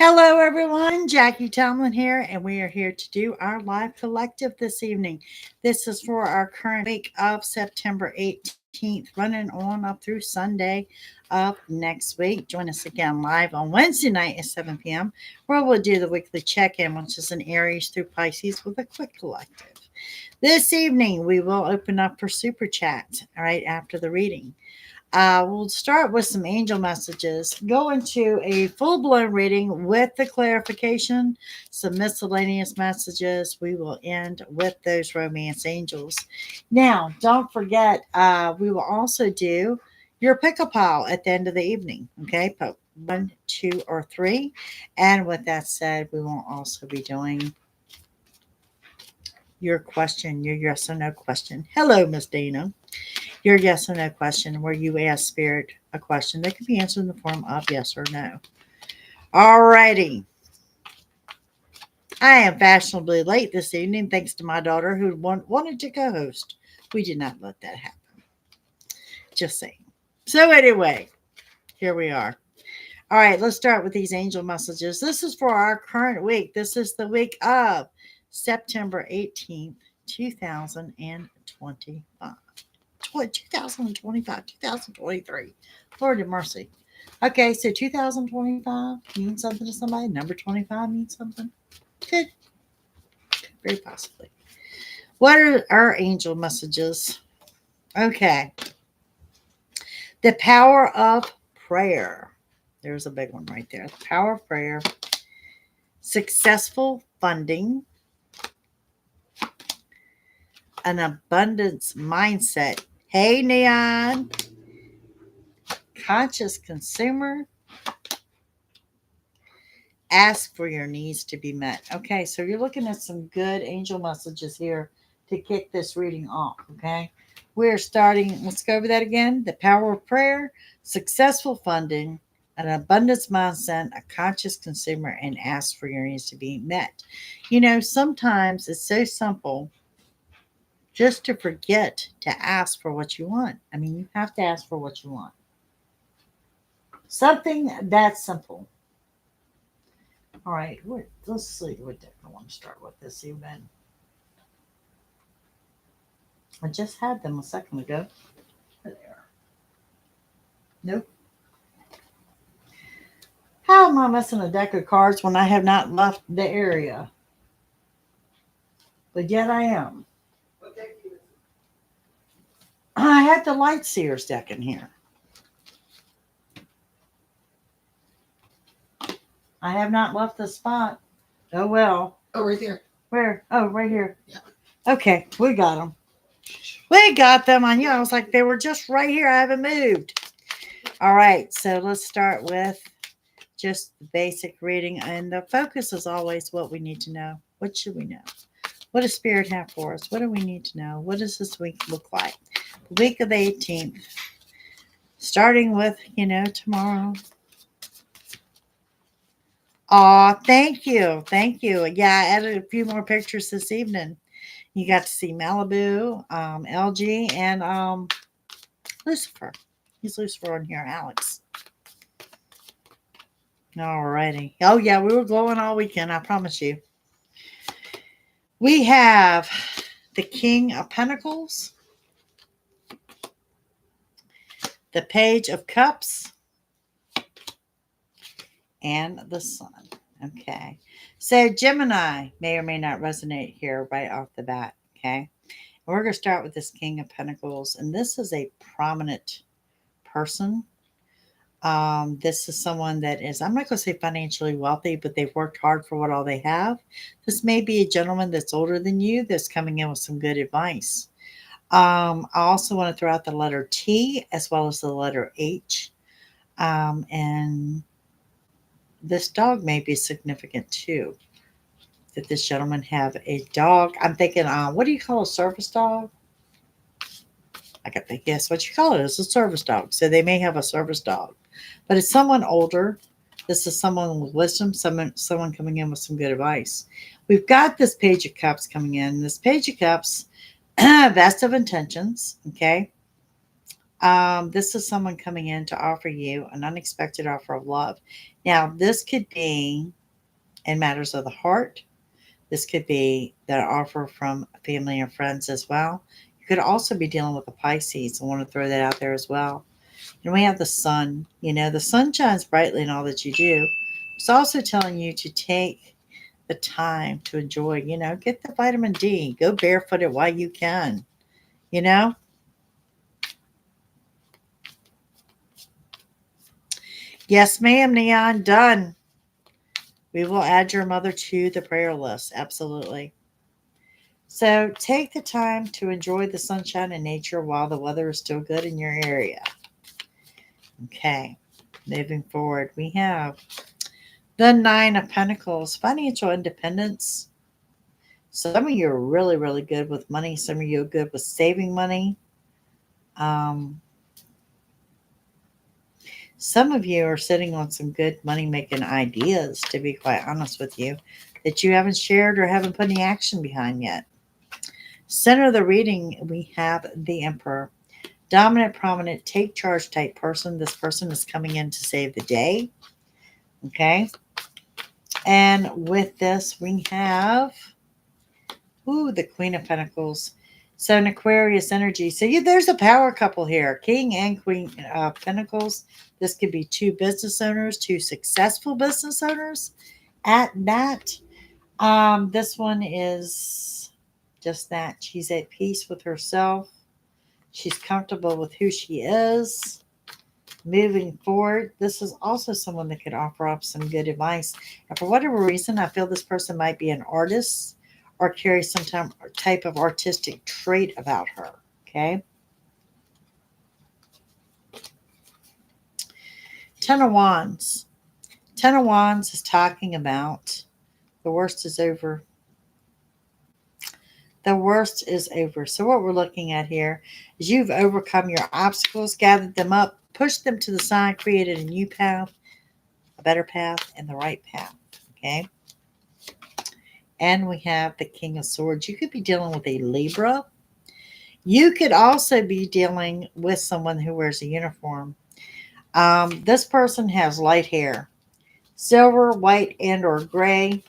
Hello, everyone. Jackie-Tomlin here, and we are here to do our live collective this evening. This is for our current week of September 18th, running on up through Sunday of next week. Join us again live on Wednesday night at 7 p.m., where we'll do the weekly check-in, which is an Aries through Pisces with a quick collective. This evening, we will open up for super chat right after the reading. We'll start with some angel messages, go into a full-blown reading with the clarification, some miscellaneous messages. We will end with those romance angels. Now, don't forget, we will also do your pick-a-pile at the end of the evening. Okay, put 1, 2, or 3. And with that said, we will also be doing your question, your yes or no question. Hello, Miss Dana. Your yes or no question, where you ask Spirit a question that could be answered in the form of yes or no. Alrighty. I am fashionably late this evening thanks to my daughter who wanted to co-host. We did not let that happen. Just saying. So anyway, here we are. All right, let's start with these angel messages. This is for our current week. This is the week of September 18th, 2025. 2025, 2023. Lord have mercy. Okay, so 2025 means something to somebody. Number 25 means something. Could very possibly. What are our angel messages? Okay. The power of prayer. There's a big one right there. The power of prayer. Successful funding. An abundance mindset. Hey, Neon. Conscious consumer. Ask for your needs to be met. Okay, so you're looking at some good angel messages here to kick this reading off, okay? We're starting, let's go over that again. The power of prayer, successful funding, an abundance mindset, a conscious consumer, and ask for your needs to be met. You know, sometimes it's so simple just to forget to ask for what you want. I mean, you have to ask for what you want. Something that simple. All right, let's see what deck I want to start with this evening. I just had them a second ago. There. Nope. How am I missing a deck of cards when I have not left the area? But yet I am. I had the Light Seers deck in here. I have not left the spot. Oh, well. Oh, right there. Where? Oh, right here. Yeah. Okay, we got them. We got them. I knew. I was like, they were just right here. I haven't moved. All right, so let's start with just the basic reading. And the focus is always what we need to know. What should we know? What does Spirit have for us? What do we need to know? What does this week look like? The week of the 18th. Starting with, tomorrow. Aw, thank you. Thank you. Yeah, I added a few more pictures this evening. You got to see Malibu, LG, and Lucifer. He's Lucifer on here, Alex. Alrighty. Oh, yeah, we were glowing all weekend, I promise you. We have the King of Pentacles, the Page of Cups, and the Sun. Okay. So Gemini may or may not resonate here right off the bat. Okay. We're going to start with this King of Pentacles. And this is a prominent person. This is someone that is, I'm not going to say financially wealthy, but they've worked hard for what all they have. This may be a gentleman that's older than you that's coming in with some good advice. I also want to throw out the letter T as well as the letter H. And this dog may be significant too. That this gentleman have a dog. I'm thinking, what do you call a service dog? I can think, yes, what you call it is a service dog. So they may have a service dog. But it's someone older. This is someone with wisdom, someone coming in with some good advice. We've got this Page of Cups coming in. This Page of Cups, best of intentions, okay? This is someone coming in to offer you an unexpected offer of love. Now, this could be in matters of the heart. This could be the offer from family and friends as well. You could also be dealing with a Pisces. I want to throw that out there as well. And we have the sun. You know, the sun shines brightly in all that you do. It's also telling you to take the time to enjoy, get the vitamin D. Go barefooted while you can, you know? Yes, ma'am, Neon, done. We will add your mother to the prayer list. Absolutely. So take the time to enjoy the sunshine and nature while the weather is still good in your area. Okay, moving forward, we have the Nine of Pentacles, financial independence. Some of you are really, really good with money. Some of you are good with saving money. Some of you are sitting on some good money-making ideas, to be quite honest with you, that you haven't shared or haven't put any action behind yet. Center of the reading, we have the Emperor. Dominant, prominent, take charge type person. This person is coming in to save the day. Okay. And with this, we have the Queen of Pentacles. So an Aquarius energy. So there's a power couple here. King and Queen of Pentacles. This could be two business owners, two successful business owners at that. This one is just that. She's at peace with herself. She's comfortable with who she is. Moving forward, this is also someone that could offer up some good advice. And for whatever reason, I feel this person might be an artist or carry some type of artistic trait about her. Okay. 10 of Wands. 10 of Wands is talking about the worst is over. The worst is over. So what we're looking at here is you've overcome your obstacles, gathered them up, pushed them to the side, created a new path, a better path, and the right path. Okay. And we have the King of Swords. You could be dealing with a Libra. You could also be dealing with someone who wears a uniform. This person has light hair. Silver, white, and or gray.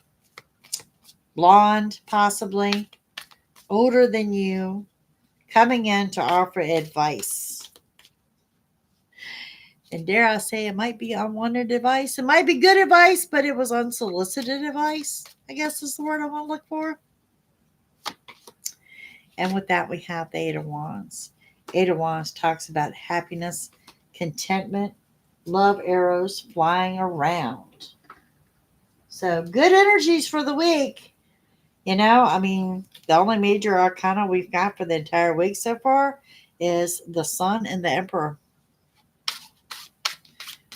Blonde, possibly. Older than you. Coming in to offer advice. And dare I say, it might be unwanted advice. It might be good advice, but it was unsolicited advice, I guess is the word I want to look for. And with that, we have the Eight of Wands. Eight of Wands talks about happiness, contentment, love arrows flying around. So good energies for the week. The only major arcana we've got for the entire week so far is the Sun and the Emperor.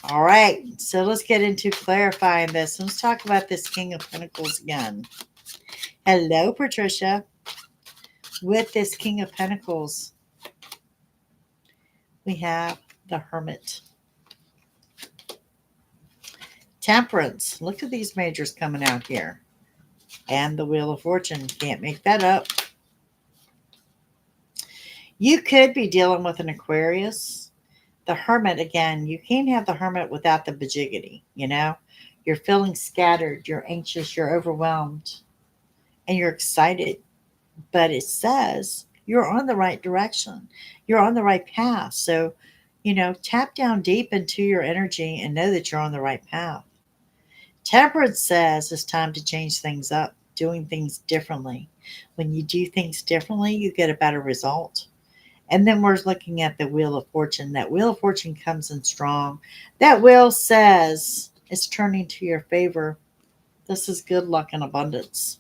All right, so let's get into clarifying this. Let's talk about this King of Pentacles again. Hello, Patricia. With this King of Pentacles, we have the Hermit. Temperance. Look at these majors coming out here. And the Wheel of Fortune. Can't make that up. You could be dealing with an Aquarius. The Hermit, again, you can't have the Hermit without the bajiggity, You're feeling scattered. You're anxious. You're overwhelmed. And you're excited. But it says you're on the right direction. You're on the right path. So, tap down deep into your energy and know that you're on the right path. Temperance says it's time to change things up, doing things differently. When you do things differently, you get a better result. And then we're looking at the Wheel of Fortune. That Wheel of Fortune comes in strong. That wheel says it's turning to your favor. This is good luck and abundance.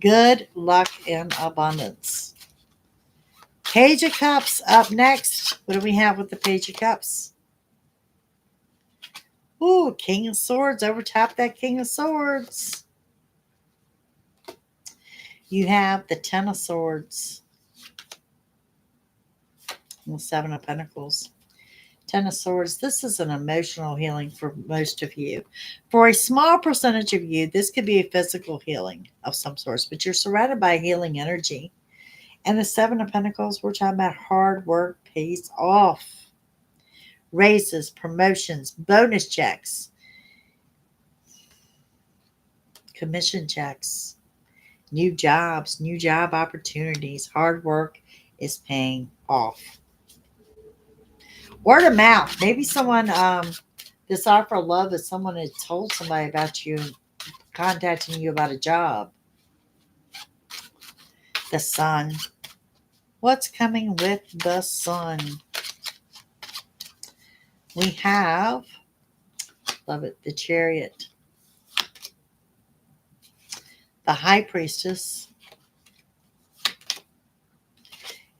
Good luck and abundance. Page of Cups up next. What do we have with the Page of Cups? Ooh, King of Swords. Overtop that King of Swords. You have the Ten of Swords. And the Seven of Pentacles. Ten of Swords. This is an emotional healing for most of you. For a small percentage of you, this could be a physical healing of some sorts, but you're surrounded by healing energy. And the Seven of Pentacles, we're talking about hard work pays off. Raises, promotions, bonus checks, commission checks, new jobs, new job opportunities. Hard work is paying off. Word of mouth. Maybe someone, this offer of love is someone had told somebody about you, contacting you about a job. The Sun. What's coming with the Sun? We have, love it, the Chariot, the High Priestess,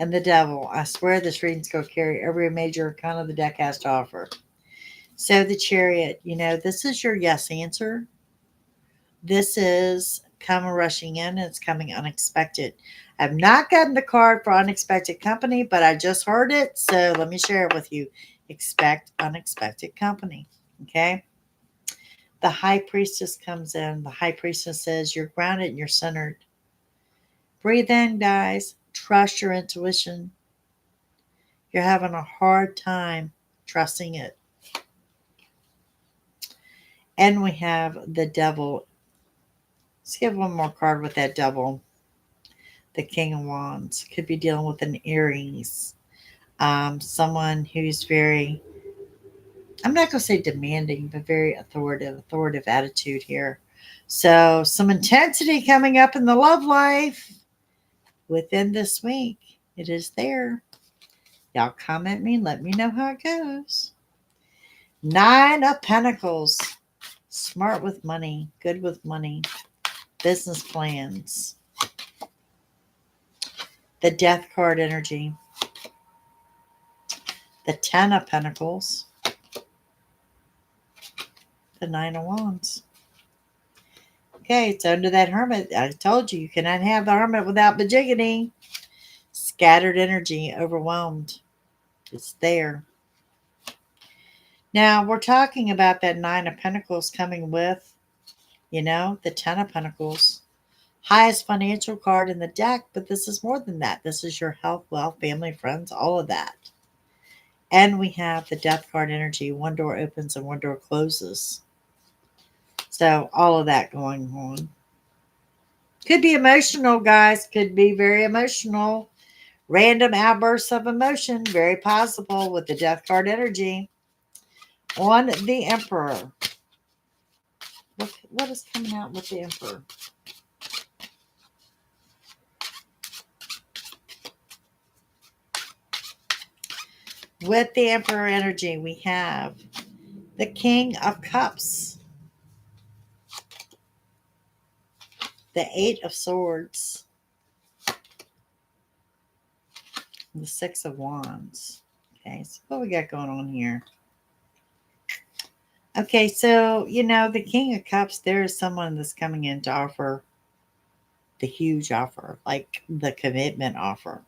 and the Devil. I swear this reading's going to carry every major arcana the deck has to offer. So the Chariot, this is your yes answer. This is come rushing in, and it's coming unexpected. I've not gotten the card for unexpected company, but I just heard it, so let me share it with you. Expect unexpected company, okay? The High Priestess comes in. The High Priestess says you're grounded and you're centered. Breathe in, guys. Trust your intuition. You're having a hard time trusting it. And we have the Devil. Let's give one more card with that Devil. The King of Wands. Could be dealing with an Aries. Someone who's very, I'm not going to say demanding, but very authoritative attitude here. So some intensity coming up in the love life within this week. It is there. Y'all comment me. Let me know how it goes. 9 of Pentacles. Smart with money. Good with money. Business plans. The Death card energy. The 10 of Pentacles. The 9 of Wands. Okay, it's under that Hermit. I told you, you cannot have the Hermit without Majigany. Scattered energy, overwhelmed. It's there. Now, we're talking about that 9 of Pentacles coming with, the 10 of Pentacles. Highest financial card in the deck, but this is more than that. This is your health, wealth, family, friends, all of that. And we have the Death card energy. One door opens and one door closes. So all of that going on. Could be emotional, guys. Could be very emotional. Random outbursts of emotion. Very possible with the Death card energy. On the Emperor. What is coming out with the Emperor? With the Emperor energy, we have the King of Cups. The 8 of Swords. And the 6 of Wands. Okay, so what we got going on here? Okay, so, the King of Cups, there is someone that's coming in to offer the huge offer, like the commitment offer.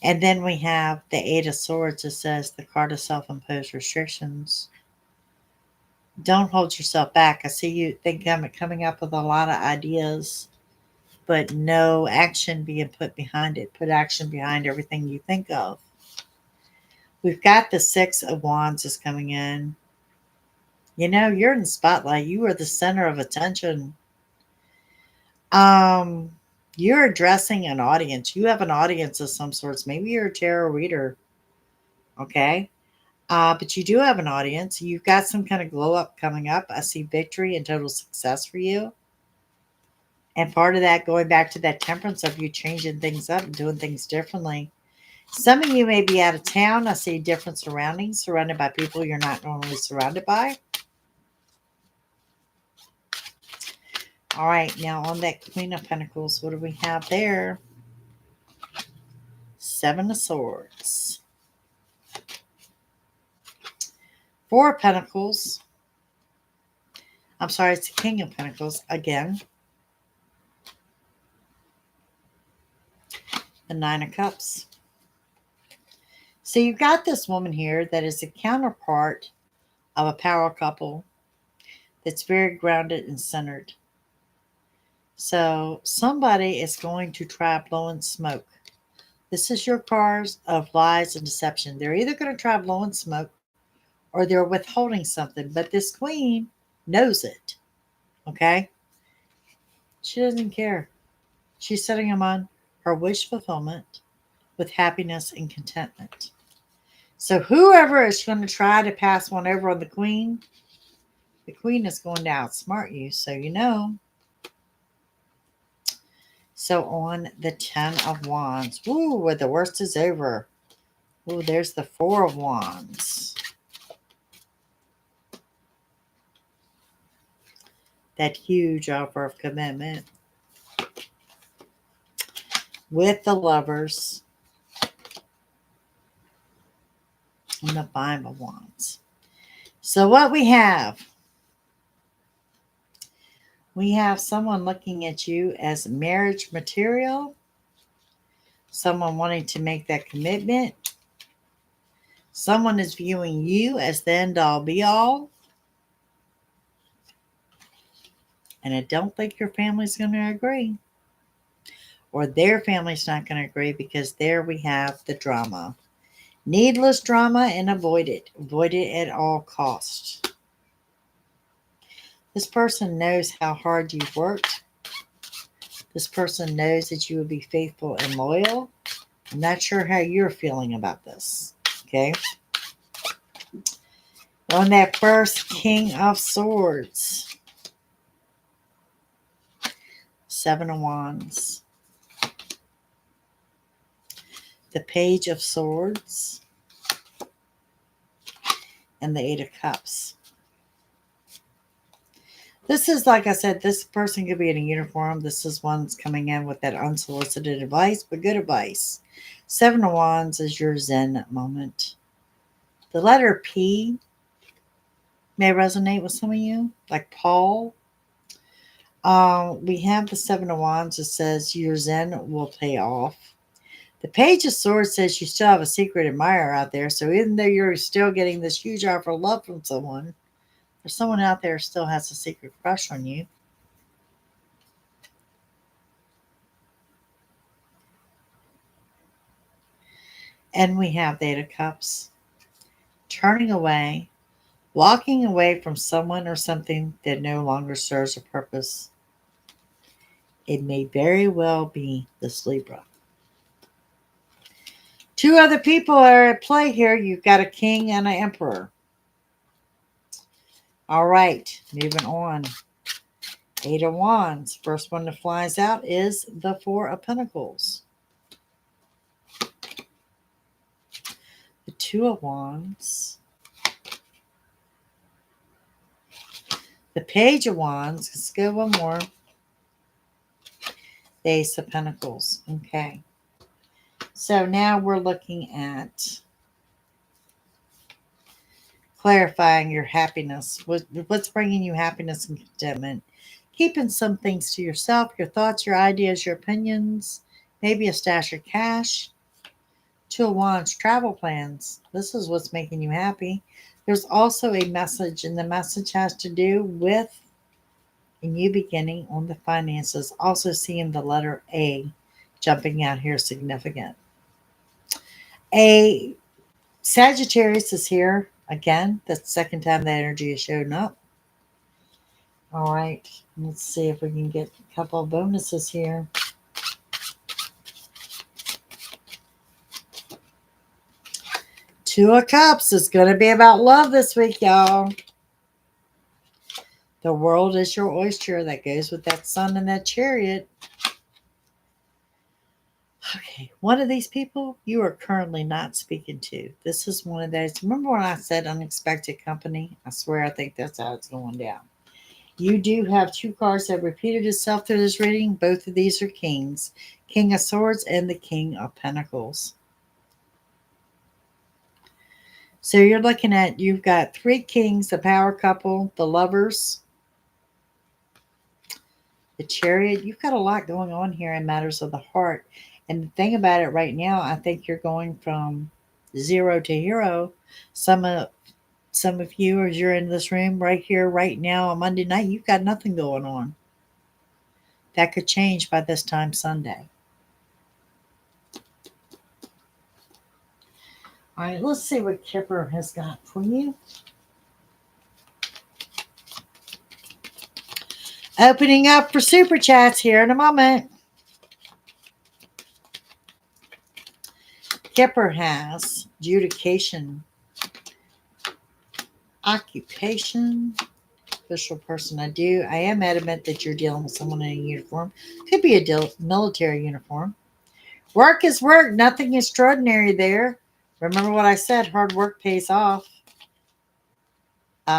And then we have the 8 of Swords that says the card of self-imposed restrictions. Don't hold yourself back. I see you think I'm coming up with a lot of ideas, but no action being put behind it. Put action behind everything you think of. We've got the 6 of Wands is coming in. You're in the spotlight. You are the center of attention. You're addressing an audience. You have an audience of some sorts. Maybe you're a tarot reader. Okay. But you do have an audience. You've got some kind of glow up coming up. I see victory and total success for you. And part of that going back to that temperance of you changing things up and doing things differently. Some of you may be out of town. I see different surroundings, surrounded by people you're not normally surrounded by. All right, now on that Queen of Pentacles, what do we have there? 7 of Swords. 4 of Pentacles. I'm sorry, it's the King of Pentacles again. The 9 of Cups. So you've got this woman here that is a counterpart of a power couple that's very grounded and centered. So somebody is going to try blowing smoke. This is your cards of lies and deception. They're either going to try blowing smoke or they're withholding something. But this queen knows it. Okay? She doesn't care. She's setting them on her wish fulfillment with happiness and contentment. So whoever is going to try to pass one over on the queen is going to outsmart you. So you know. So on the 10 of Wands. Ooh, the worst is over. Ooh, there's the 4 of Wands. That huge offer of commitment. With the Lovers. And the 5 of Wands. So what we have someone looking at you as marriage material. Someone wanting to make that commitment. Someone is viewing you as the end all be all. And I don't think your family's going to agree. Or their family's not going to agree, because there we have the drama. Needless drama, and avoid it. Avoid it at all costs. This person knows how hard you've worked. This person knows that you will be faithful and loyal. I'm not sure how you're feeling about this. Okay. On that first King of Swords. 7 of Wands. The Page of Swords. And the 8 of Cups. This is, like I said, this person could be in a uniform. This is one that's coming in with that unsolicited advice, but good advice. 7 of Wands is your Zen moment. The letter P may resonate with some of you, like Paul. We have the 7 of Wands that says your Zen will pay off. The Page of Swords says you still have a secret admirer out there. So even though you're still getting this huge offer of love from someone, there's someone out there who still has a secret crush on you. And we have the 8 of Cups. Turning away, walking away from someone or something that no longer serves a purpose. It may very well be this Libra. 2 other people are at play here. You've got a king and an emperor. All right, moving on. 8 of Wands. First one that flies out is the 4 of Pentacles. The 2 of Wands. The Page of Wands. Let's go one more. The Ace of Pentacles. Okay. So now we're looking at clarifying your happiness. What's bringing you happiness and contentment? Keeping some things to yourself, your thoughts, your ideas, your opinions, maybe a stash of cash. 2 of Wands, travel plans. This is what's making you happy. There's also a message, and the message has to do with a new beginning on the finances. Also seeing the letter A jumping out here significant. A Sagittarius is here again. That's the second time that energy has shown up. All right, let's see if we can get a couple of bonuses here. Two of Cups is going to be about love this week, y'all. The world is your oyster. That goes with that sun and that Chariot. Okay, one of these people you are currently not speaking to. This is one of those. Remember when I said unexpected company? I swear I think that's how it's going down. You do have 2 cards that repeated itself through this reading. Both of these are kings. King of Swords and the King of Pentacles. So you're looking at, you've got 3 kings, the power couple, the lovers, the Chariot. You've got a lot going on here in matters of the heart. And the thing about it right now, I think you're going from 0 to hero. Some of you, as you're in this room right here, right now, on Monday night, you've got nothing going on. That could change by this time Sunday. All right, let's see what Kipper has got for you. Opening up for super chats here in a moment. Kipper has adjudication, occupation, official person. I am adamant that you're dealing with someone in a uniform. Could be a military uniform. Work is work. Nothing extraordinary there. Remember what I said, hard work pays off.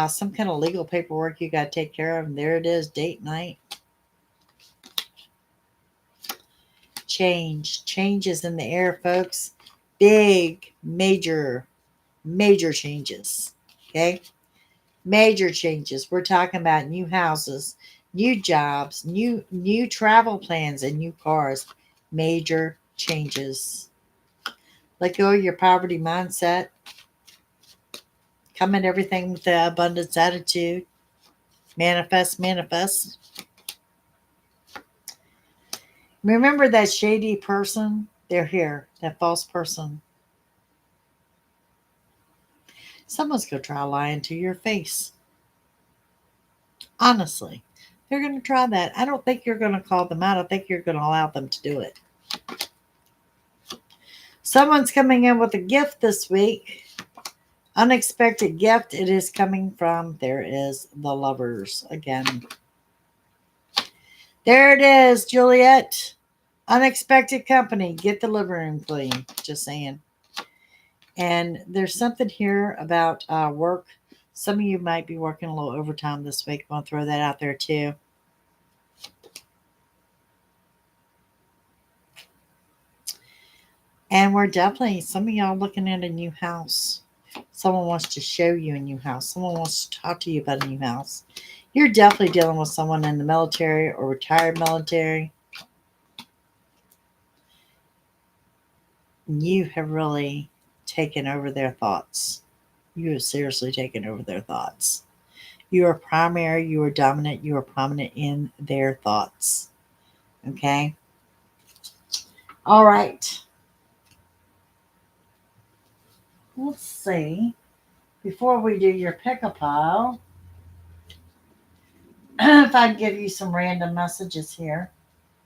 Some kind of legal paperwork you got to take care of. And there it is, date night. Changes in the air, folks. Big, major changes. Okay? Major changes. We're talking about new houses, new jobs, new travel plans, and new cars. Major changes. Let go of your poverty mindset. Come at everything with the abundance attitude. Manifest. Remember that shady person? They're here. That false person. Someone's going to try lying to your face. Honestly. They're going to try that. I don't think you're going to call them out. I think you're going to allow them to do it. Someone's coming in with a gift this week. Unexpected gift. It is coming from, there is the Lovers again. There it is, Juliet. Unexpected company. Get the living room clean. Just saying. And there's something here about work. Some of you might be working a little overtime this week. I want to throw that out there too. And we're definitely, some of y'all looking at a new house. Someone wants to show you a new house. Someone wants to talk to you about a new house. You're definitely dealing with someone in the military or retired military. You have really taken over their thoughts. You have seriously taken over their thoughts. You are primary, you are dominant, you are prominent in their thoughts. Okay? All right. Let's see. Before we do your pick-a-pile, if I can give you some random messages here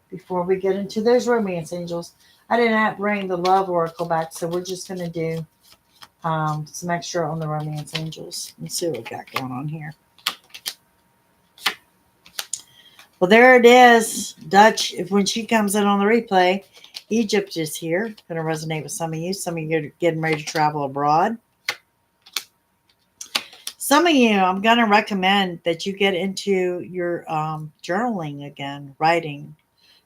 before we get into those romance angels. I didn't bring the love oracle back, so we're just going to do some extra on the romance angels. Let's see what we got going on here. Well, there it is. Dutch, when she comes in on the replay, Egypt is here. Going to resonate with some of you. Some of you are getting ready to travel abroad. Some of you, I'm going to recommend that you get into your journaling again, writing.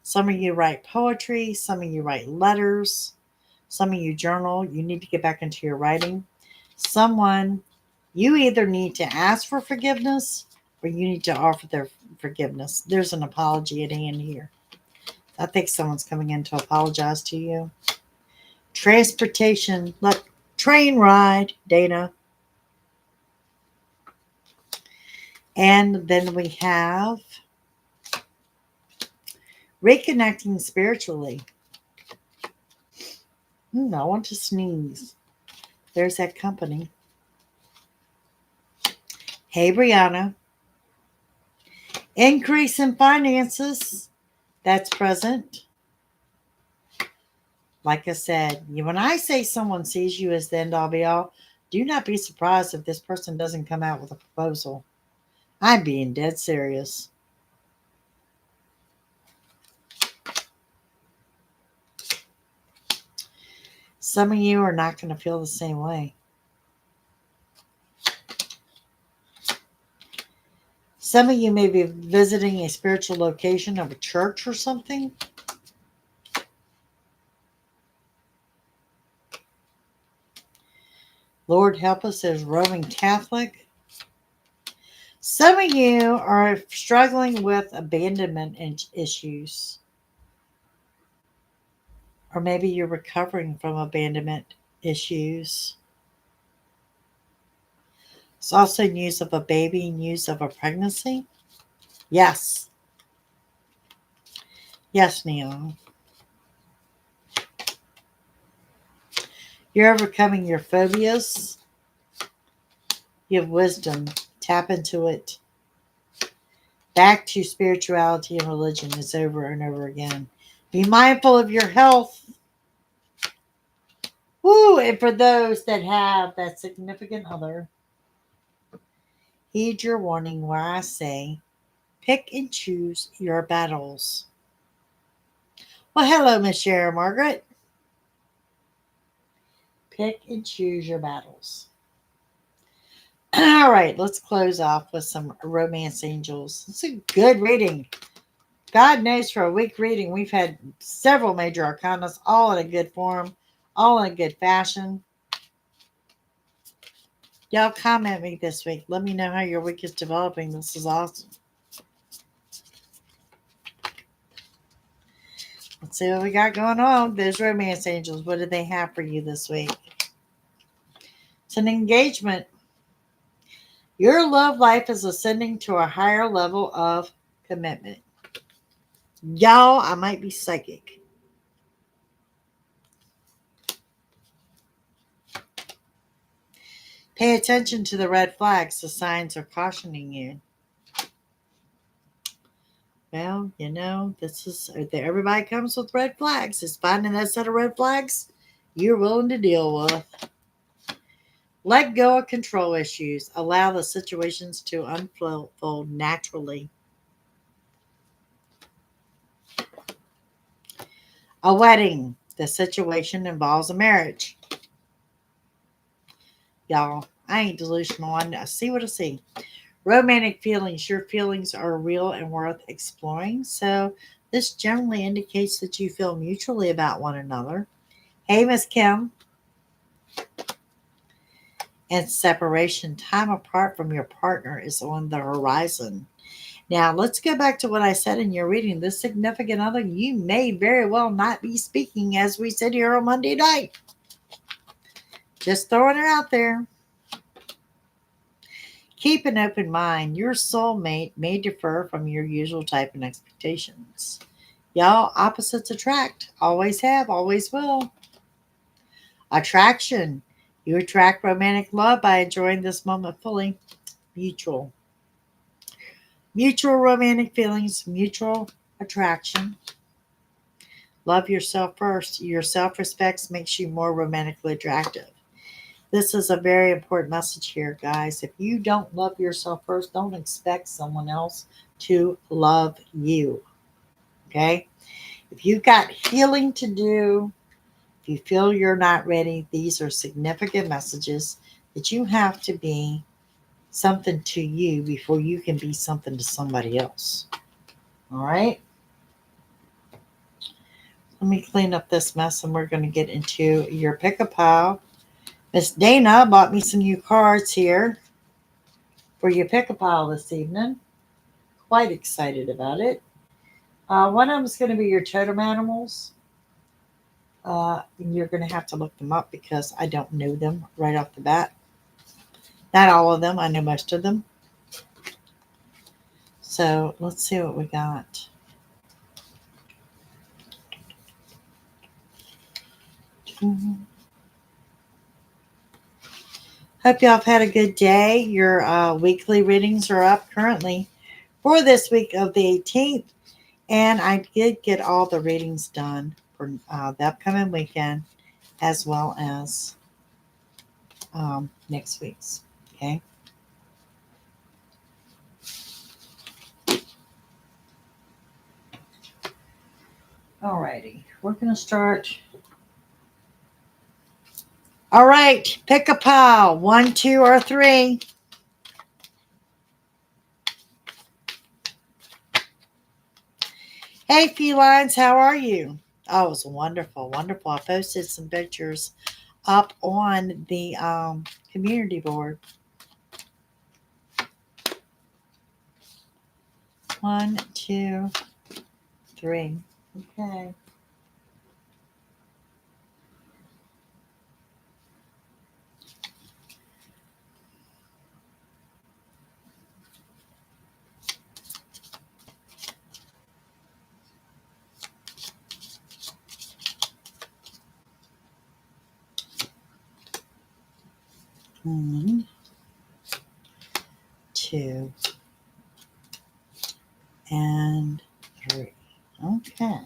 Some of you write poetry. Some of you write letters. Some of you journal. You need to get back into your writing. Someone, you either need to ask for forgiveness or you need to offer their forgiveness. There's an apology at hand here. I think someone's coming in to apologize to you. Transportation, like train ride, Dana. And then we have reconnecting spiritually. I want to sneeze. There's that company. Hey, Brianna. Increase in finances. That's present. Like I said, when I say someone sees you as the end all be all, do not be surprised if this person doesn't come out with a proposal. I'm being dead serious. Some of you are not going to feel the same way. Some of you may be visiting a spiritual location of a church or something. Lord help us, there's Roman Catholic. Some of you are struggling with abandonment issues. Or maybe you're recovering from abandonment issues. It's also news of a baby, news of a pregnancy. Yes. Yes, Neil. You're overcoming your phobias. You have wisdom. Tap into it. Back to spirituality and religion is over and over again. Be mindful of your health. Woo! And for those that have that significant other, heed your warning where I say, pick and choose your battles. Well, hello, Miss Sharon Margaret. Pick and choose your battles. All right, let's close off with some romance angels. It's a good reading. God knows for a week reading, we've had several major arcanas, all in a good form, all in a good fashion. Y'all comment me this week. Let me know how your week is developing. This is awesome. Let's see what we got going on. Those romance angels, what do they have for you this week? It's an engagement. Your love life is ascending to a higher level of commitment. Y'all, I might be psychic. Pay attention to the red flags. The signs are cautioning you. Well, this is everybody comes with red flags. It's finding that set of red flags you're willing to deal with. Let go of control issues. Allow the situations to unfold naturally. A wedding. The situation involves a marriage. Y'all, I ain't delusional. I see what I see. Romantic feelings. Your feelings are real and worth exploring. So this generally indicates that you feel mutually about one another. Hey, Miss Kim. And separation. Time apart from your partner is on the horizon. Now, let's go back to what I said in your reading. This significant other, you may very well not be speaking as we sit here on Monday night. Just throwing it out there. Keep an open mind. Your soulmate may differ from your usual type and expectations. Y'all, opposites attract. Always have, always will. Attraction. You attract romantic love by enjoying this moment fully. Mutual. Mutual romantic feelings, mutual attraction. Love yourself first. Your self-respect makes you more romantically attractive. This is a very important message here, guys. If you don't love yourself first, don't expect someone else to love you. Okay? If you've got healing to do, if you feel you're not ready, these are significant messages that you have to be something to you before you can be something to somebody else. All right? Let me clean up this mess and we're going to get into your pick-a-pile. Miss Dana bought me some new cards here for your pick-a-pile this evening. Quite excited about it. One of them is going to be your totem animals. You're going to have to look them up because I don't know them right off the bat. Not all of them. I know most of them. So let's see what we got. Hope y'all have had a good day. Your weekly readings are up currently for this week of the 18th. And I did get all the readings done for the upcoming weekend as well as next week's. Okay. Alrighty. We're going to start. All right. Pick a pile. 1, 2, or 3. Hey, felines. How are you? Oh, it was wonderful. Wonderful. I posted some pictures up on the community board. 1, 2, 3. Okay. 1, 2, and 3. Okay.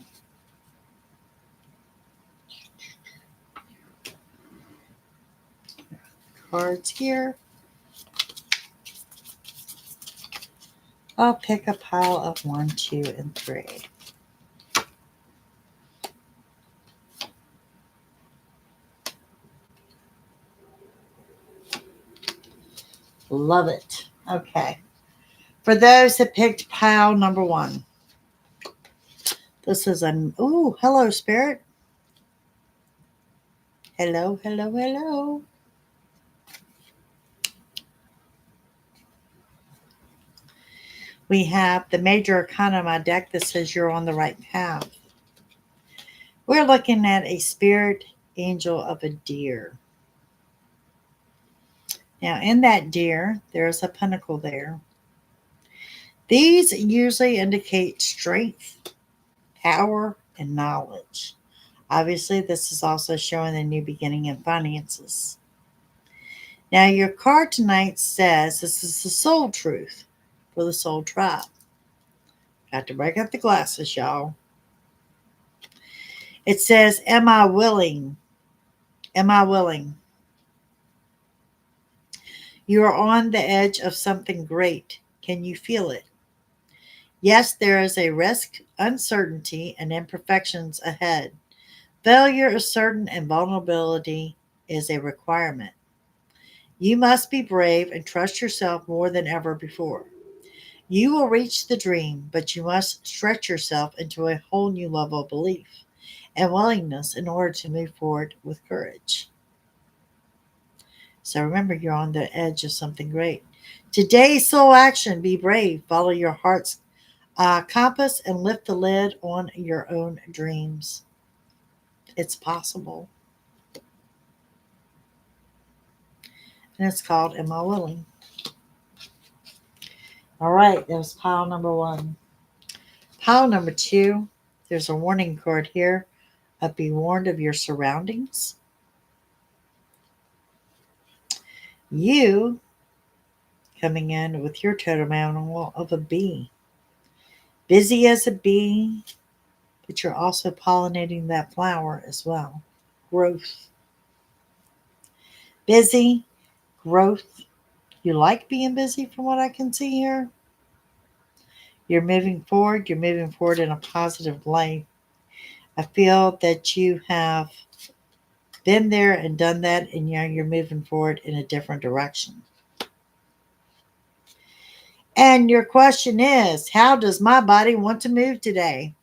Cards here. I'll pick a pile of 1, 2, and 3. Love it. Okay. For those that picked pile number 1, this is ooh, hello, Spirit. Hello, hello, hello. We have the major arcana on my deck that says you're on the right path. We're looking at a spirit angel of a deer. Now, in that deer, there's a pentacle there. These usually indicate strength, power, and knowledge. Obviously, this is also showing a new beginning in finances. Now, your card tonight says this is the soul truth for the soul tribe. Got to break up the glasses, y'all. It says, am I willing? Am I willing? You are on the edge of something great. Can you feel it? Yes, there is a risk, uncertainty, and imperfections ahead. Failure is certain and vulnerability is a requirement. You must be brave and trust yourself more than ever before. You will reach the dream, but you must stretch yourself into a whole new level of belief and willingness in order to move forward with courage. So remember, you're on the edge of something great. Today's soul action: be brave, follow your heart's compass, and lift the lid on your own dreams. It's possible. And it's called Am I Willing? All right, that was pile number 1. Pile number 2, there's a warning card here of be warned of your surroundings. You coming in with your totem animal of a bee. Busy as a bee, but you're also pollinating that flower as well. Growth. Busy, growth. You like being busy from what I can see here. You're moving forward. You're moving forward in a positive light. I feel that you have been there and done that, and you're moving forward in a different direction. And your question is, how does my body want to move today?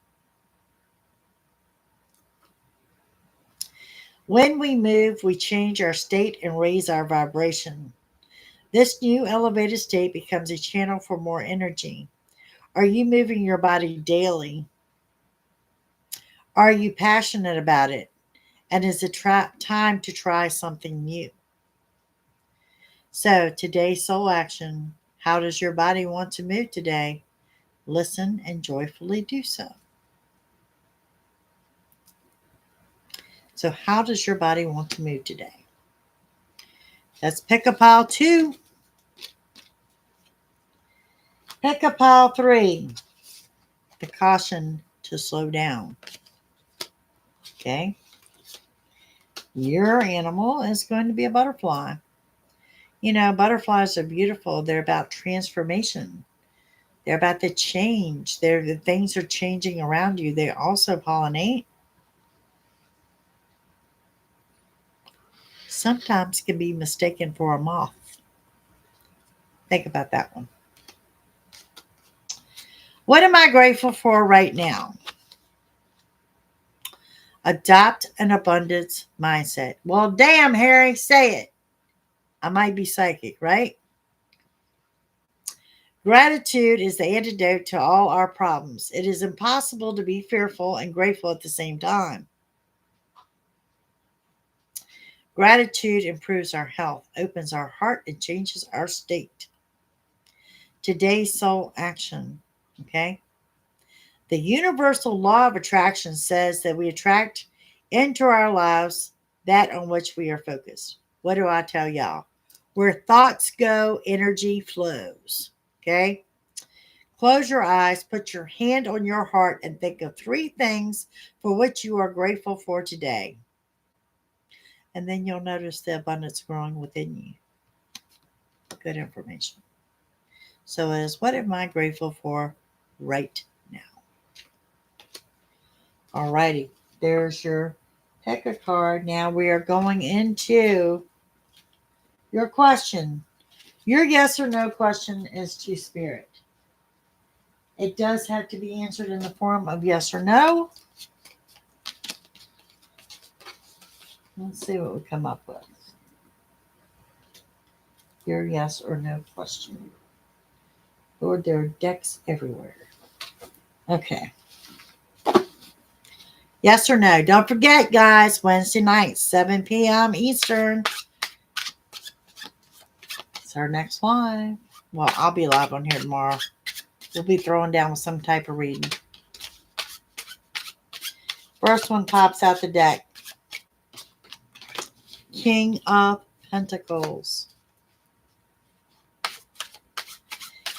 When we move, we change our state and raise our vibration. This new elevated state becomes a channel for more energy. Are you moving your body daily? Are you passionate about it? And is it time to try something new? So today's soul action: how does your body want to move today? Listen and joyfully do so. So how does your body want to move today? Let's pick a pile 2. Pick a pile 3. The caution to slow down. Okay. Your animal is going to be a butterfly. You know, butterflies are beautiful. They're about transformation. They're about the change. The things are changing around you. They also pollinate. Sometimes can be mistaken for a moth. Think about that one. What am I grateful for right now? Adopt an abundance mindset. Well, damn, Harry, say it. I might be psychic, right? Gratitude is the antidote to all our problems. It is impossible to be fearful and grateful at the same time. Gratitude improves our health, opens our heart, and changes our state. Today's soul action, okay? The universal law of attraction says that we attract into our lives that on which we are focused. What do I tell y'all? Where thoughts go, energy flows. Okay? Close your eyes, put your hand on your heart, and think of 3 things for which you are grateful for today. And then you'll notice the abundance growing within you. Good information. So it is, what am I grateful for right now? Alrighty, there's your pick a card. Now we are going into your question. Your yes or no question is to Spirit. It does have to be answered in the form of yes or no. Let's see what we come up with. Your yes or no question. Lord, there are decks everywhere. Okay. Yes or no? Don't forget, guys, Wednesday night, 7 p.m. Eastern. It's our next live. Well, I'll be live on here tomorrow. We'll be throwing down with some type of reading. First one pops out the deck. King of Pentacles.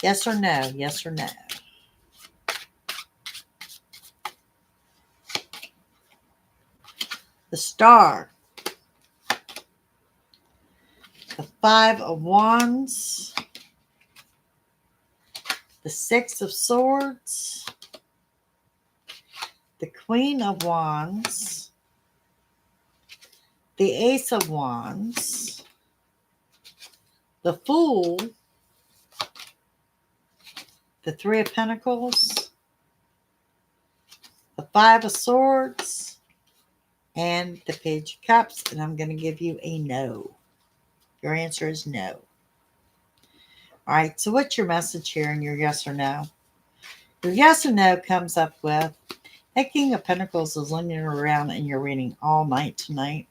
Yes or no? Yes or no? The Star. The 5 of Wands. The 6 of Swords. The Queen of Wands. The Ace of Wands. The Fool. The 3 of Pentacles. The 5 of Swords. And the Page of Cups. And I'm going to give you a no. Your answer is no. All right, so what's your message here in your yes or no? Your yes or no comes up with, that King of Pentacles is lingering around in your reading all night tonight.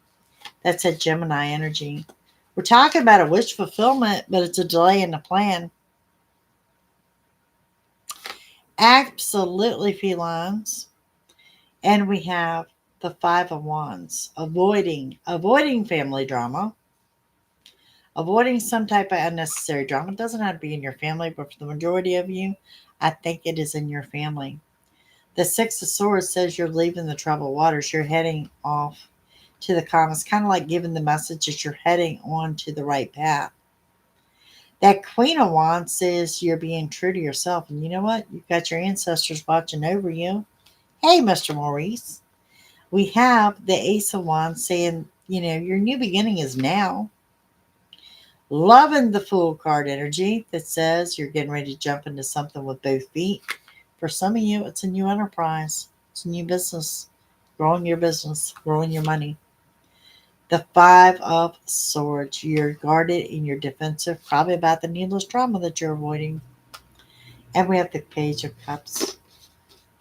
That's a Gemini energy. We're talking about a wish fulfillment, but it's a delay in the plan. Absolutely, felines. And we have the 5 of Wands. Avoiding family drama. Avoiding some type of unnecessary drama. It doesn't have to be in your family, but for the majority of you, I think it is in your family. The 6 of Swords says you're leaving the troubled waters. You're heading off to the calm. It's kind of like giving the message that you're heading on to the right path. That Queen of Wands says you're being true to yourself. And you know what? You've got your ancestors watching over you. Hey, Mr. Maurice. We have the Ace of Wands saying, your new beginning is now. Loving the Fool card energy that says you're getting ready to jump into something with both feet. For some of you, it's a new enterprise. It's a new business. Growing your business. Growing your money. The 5 of Swords. You're guarded and you're defensive. Probably about the needless drama that you're avoiding. And we have the Page of Cups.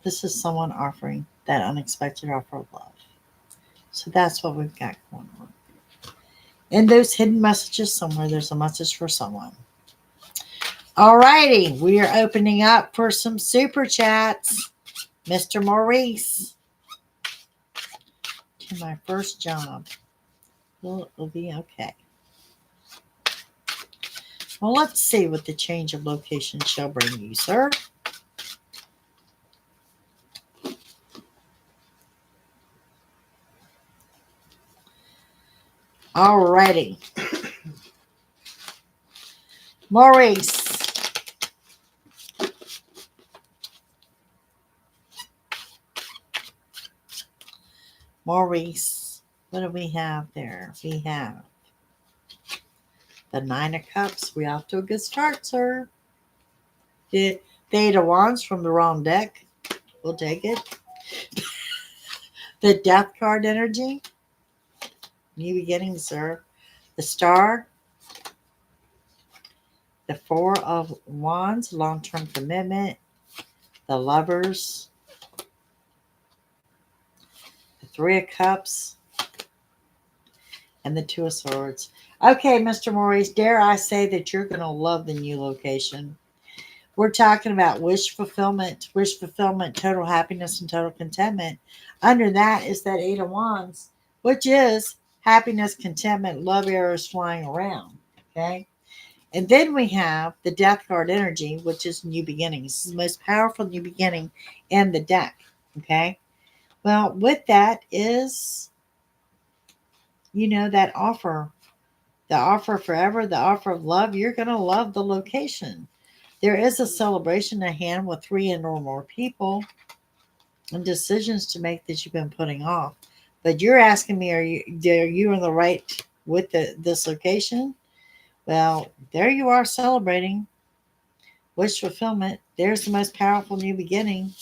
This is someone offering that unexpected offer of love. So that's what we've got going on. In those hidden messages somewhere, there's a message for someone. All righty. We are opening up for some super chats. Mr. Maurice. To my first job. It'll be okay. Well, let's see what the change of location shall bring you, sir. All righty. Maurice. Maurice. What do we have there? We have the 9 of Cups. We off to a good start, sir. The 8 of Wands from the wrong deck. We'll take it. The Death card energy. New beginnings, sir. The Star. The 4 of Wands. Long-term commitment. The Lovers. The 3 of Cups. And the 2 of Swords. Okay, Mr. Maurice, dare I say that you're going to love the new location. We're talking about wish fulfillment, total happiness, and total contentment. Under that is that 8 of Wands, which is happiness, contentment, love arrows flying around. Okay. And then we have the death card energy, which is new beginnings. This is the most powerful new beginning in the deck. Okay. Well, with that is, that offer, the offer forever, the offer of love. You're going to love the location. There is a celebration at hand with 3 or more people and decisions to make that you've been putting off. But you're asking me, are you in the right with this location? Well, there you are celebrating wish fulfillment. There's the most powerful new beginning.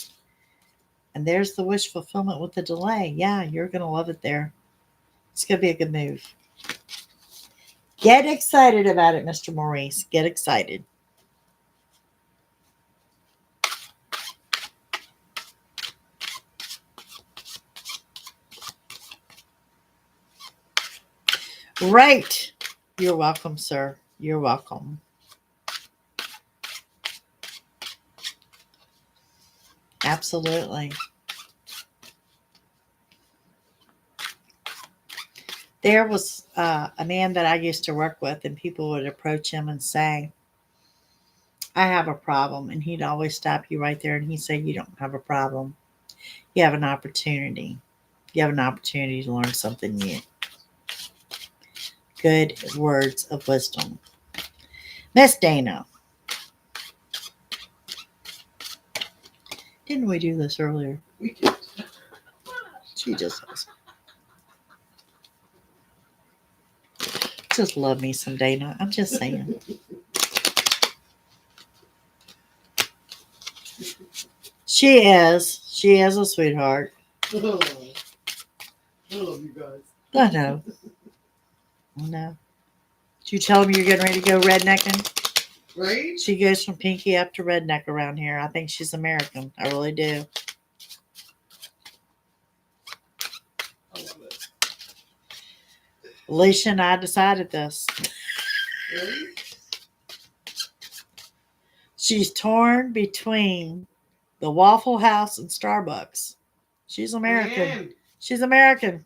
And there's the wish fulfillment with the delay. Yeah, you're going to love it there. It's going to be a good move. Get excited about it, Mr. Maurice. Get excited. Right. You're welcome, sir. You're welcome. Absolutely. There was a man that I used to work with, and people would approach him and say, I have a problem. And he'd always stop you right there and he'd say, you don't have a problem. You have an opportunity. You have an opportunity to learn something new. Good words of wisdom. Miss Dana. Didn't we do this earlier? We did. She just love me some Dana. I'm just saying. She is. She is a sweetheart. Oh, I love you guys. I know. I know. Did you tell me you're getting ready to go rednecking? Right? She goes from pinky up to redneck around here. I think she's American. I really do. I love it. Alicia and I decided this. Right? She's torn between the Waffle House and Starbucks. She's American. Man. She's American.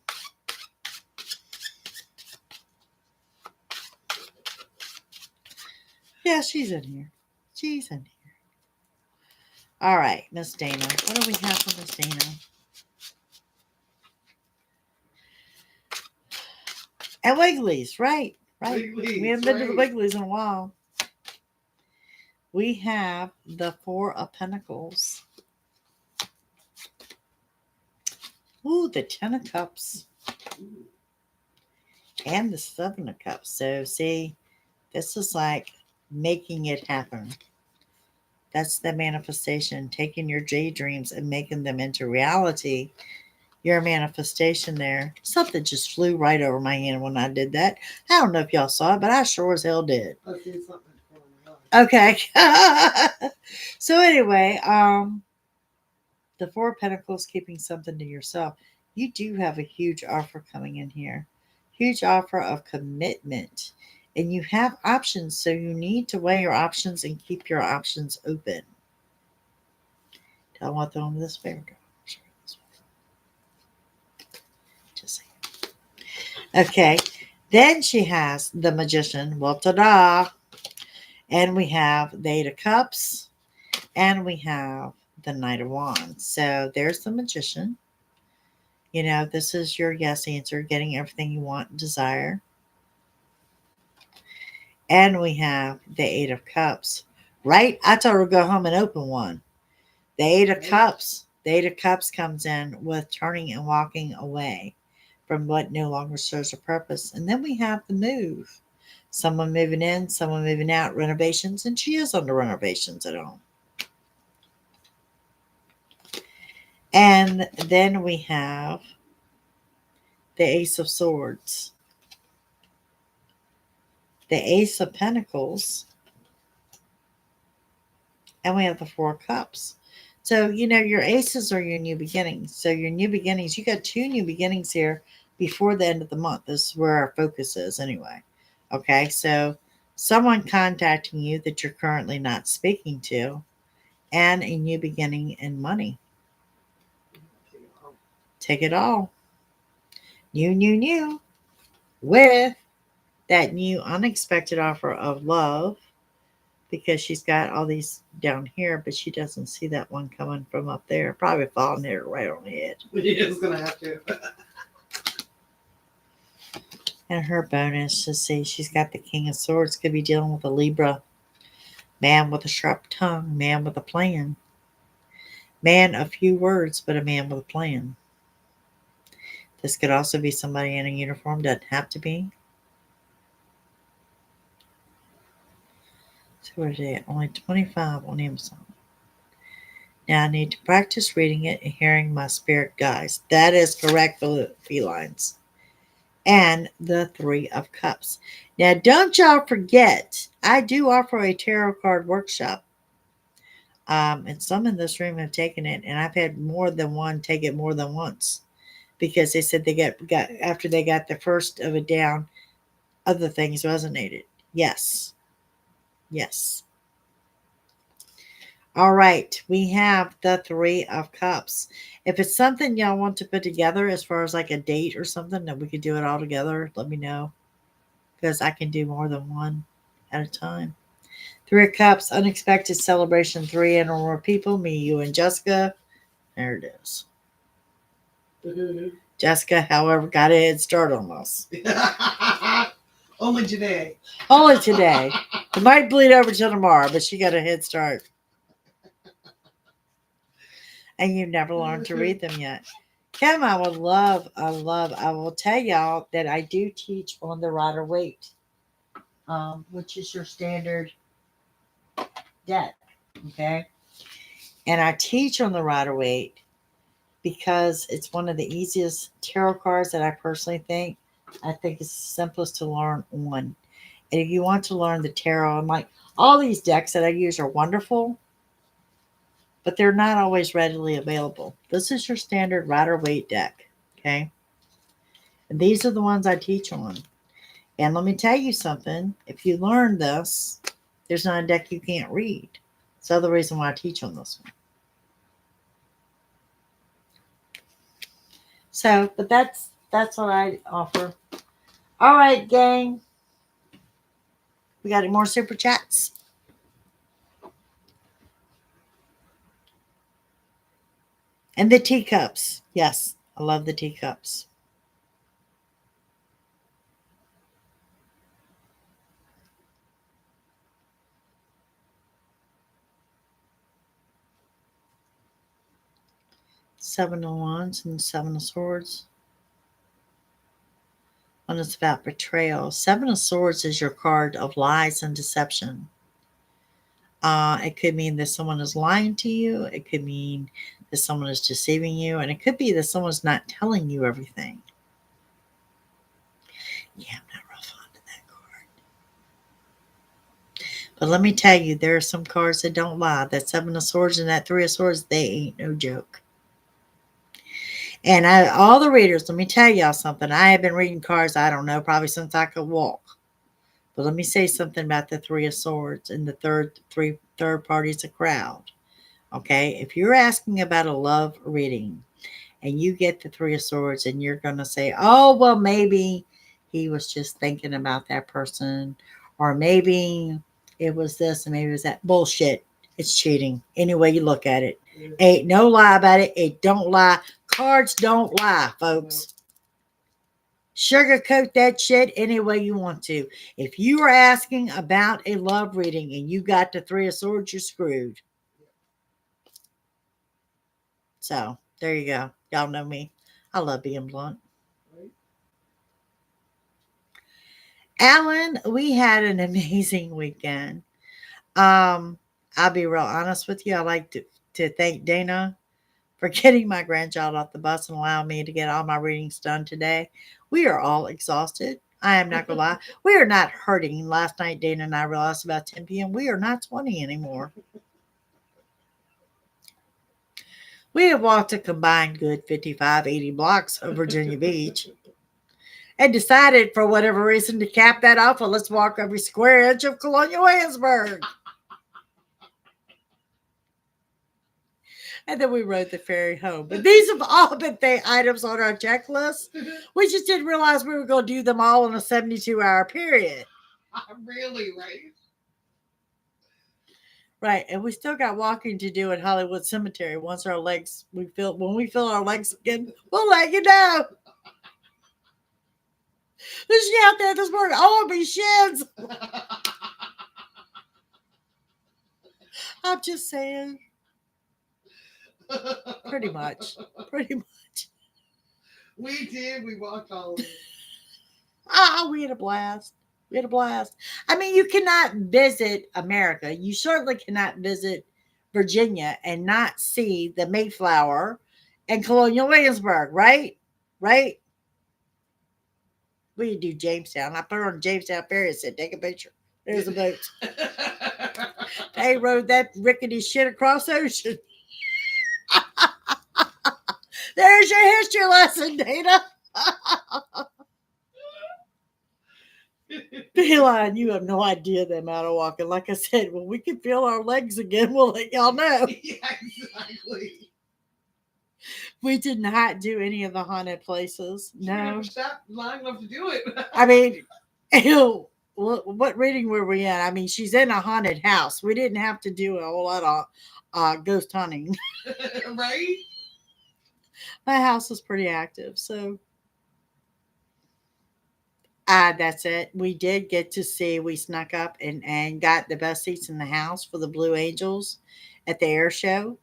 Yeah, she's in here. She's in here. All right, Miss Dana. What do we have for Miss Dana? And Wiggly's, right. Wiggly's, We haven't been to the right. Wiggly's in a while. We have the 4 of Pentacles. Ooh, the 10 of Cups. And the 7 of Cups. So, see, this is like making it happen. That's the manifestation. Taking your daydreams and making them into reality. Your manifestation there. Something just flew right over my hand when I did that. I don't know if y'all saw it, but I sure as hell did. I see something in front of my eye. Okay. So anyway, the 4 of Pentacles, keeping something to yourself. You do have a huge offer coming in here. Huge offer of commitment. And you have options, so you need to weigh your options and keep your options open. Do I want to throw them this way or do I show this way? Just saying. Okay. Then she has the Magician. Well, ta-da. And we have the 8 of Cups. And we have the Knight of Wands. So there's the Magician. This is your yes answer, getting everything you want and desire. And we have the 8 of Cups. Right? I told her to go home and open one. The 8 of Cups. The 8 of Cups comes in with turning and walking away from what no longer serves a purpose. And then we have the move. Someone moving in, someone moving out, renovations. And she is under renovations at home. And then we have the Ace of Swords, the Ace of Pentacles, and we have the 4 of Cups. So, your aces are your new beginnings. So your new beginnings, you got 2 new beginnings here before the end of the month. This is where our focus is anyway. Okay, so someone contacting you that you're currently not speaking to, and a new beginning in money. Take it all. New, with that new unexpected offer of love, because she's got all these down here, but she doesn't see that one coming from up there. Probably falling there right on the head. It's gonna have to. And her bonus, to see, she's got the King of Swords. Could be dealing with a Libra. Man with a sharp tongue. Man with a plan. Man of few words, but a man with a plan. This could also be somebody in a uniform. Doesn't have to be. So what is it? Only 25 on Amazon. Now I need to practice reading it and hearing my spirit guides. That is correct, felines. And the Three of Cups. Now don't y'all forget, I do offer a tarot card workshop. And some in this room have taken it, and I've had more than one take it more than once, because they said they got after they got the first of it down, other things resonated. Yes. All right, we have the Three of Cups. If it's something y'all want to put together as far as like a date or something that we could do it all together, let me know, because I can do more than one at a time. Three of Cups, unexpected celebration, 3 and more people, me, you, and Jessica. There it is. Jessica, however, got a head start on us. Only today. Only today. It might bleed over till tomorrow, but she got a head start. And you've never learned to read them yet. Kim, I will tell y'all that I do teach on the Rider-Waite, which is your standard deck, okay? And I teach on the Rider-Waite because it's one of the easiest tarot cards that I personally think. I think it's the simplest to learn on. And if you want to learn the tarot, I'm like, all these decks that I use are wonderful, but they're not always readily available. This is your standard Rider-Waite deck, okay? And these are the ones I teach on. And let me tell you something. If you learn this, there's not a deck you can't read. So the reason why I teach on this one. So, but that's what I offer. All right, gang. We got any more super chats? And the teacups. Yes, I love the teacups. Seven of Wands and Seven of Swords. When it's about betrayal. Seven of Swords is your card of lies and deception. It could mean that someone is lying to you. It could mean that someone is deceiving you. And it could be that someone's not telling you everything. Yeah, I'm not real fond of that card. But let me tell you, there are some cards that don't lie. That Seven of Swords and that Three of Swords, they ain't no joke. And all the readers, let me tell y'all something. I have been reading cards, I don't know, probably since I could walk. But let me say something about the Three of Swords and the third party's a crowd. Okay? If you're asking about a love reading and you get the Three of Swords and you're going to say, oh, well, maybe he was just thinking about that person, or maybe it was this and maybe it was that. Bullshit. It's cheating. Any way you look at it. Ain't no lie about it. It don't lie. Cards don't lie, folks. Sugarcoat that shit any way you want to. If you are asking about a love reading and you got the Three of Swords, you're screwed. So, there you go. Y'all know me. I love being blunt. Alan, we had an amazing weekend. I'll be real honest with you. I like to thank Dana for getting my grandchild off the bus and allowing me to get all my readings done today. We are all exhausted. I am not going to lie. We are not hurting. Last night, Dana and I realized about 10 p.m. we are not 20 anymore. We have walked a combined good 55, 80 blocks of Virginia Beach and decided for whatever reason to cap that off. Well, let's walk every square inch of Colonial Williamsburg. And then we rode the ferry home. But these have all been the items on our checklist. We just didn't realize we were going to do them all in a 72-hour period. Really, right? Right. And we still got walking to do at Hollywood Cemetery. Once when we feel our legs again, we'll let you know. There's she out there this morning. Oh, my shins. I'm just saying. Pretty much. We did. We walked all of it. We had a blast. I mean, you cannot visit America. You certainly cannot visit Virginia and not see the Mayflower and Colonial Williamsburg, right? Right? We do Jamestown. I put her on Jamestown Ferry and said, take a picture. There's the boat. They rode that rickety shit across the ocean. There's your history lesson, Dana. Feline, you have no idea the amount of walking. Like I said, when we can feel our legs again, we'll let y'all know. Yeah, exactly. We did not do any of the haunted places. She No. never stopped long enough to do it. I mean, ew, what reading were we in? I mean, she's in a haunted house. We didn't have to do a whole lot of ghost hunting. Right? My house is pretty active, so that's it. We did get to see, we snuck up and got the best seats in the house for the Blue Angels at the air show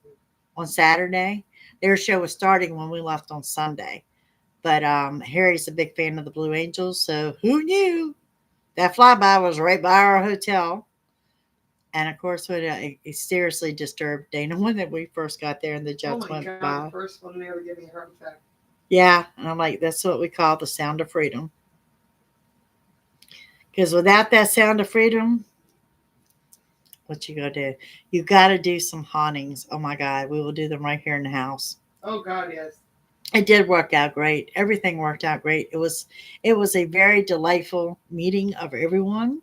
on Saturday. The air show was starting when we left on Sunday. But Harry's a big fan of the Blue Angels, so who knew? That flyby was right by our hotel. And of course, it seriously disturbed Dana when we first got there and the jets went by. The first one never gave me a heart attack. Yeah, and I'm like, that's what we call the sound of freedom. Because without that sound of freedom, what you gonna do? You got to do some hauntings. Oh my God, we will do them right here in the house. Oh God, yes. It did work out great. Everything worked out great. It was a very delightful meeting of everyone.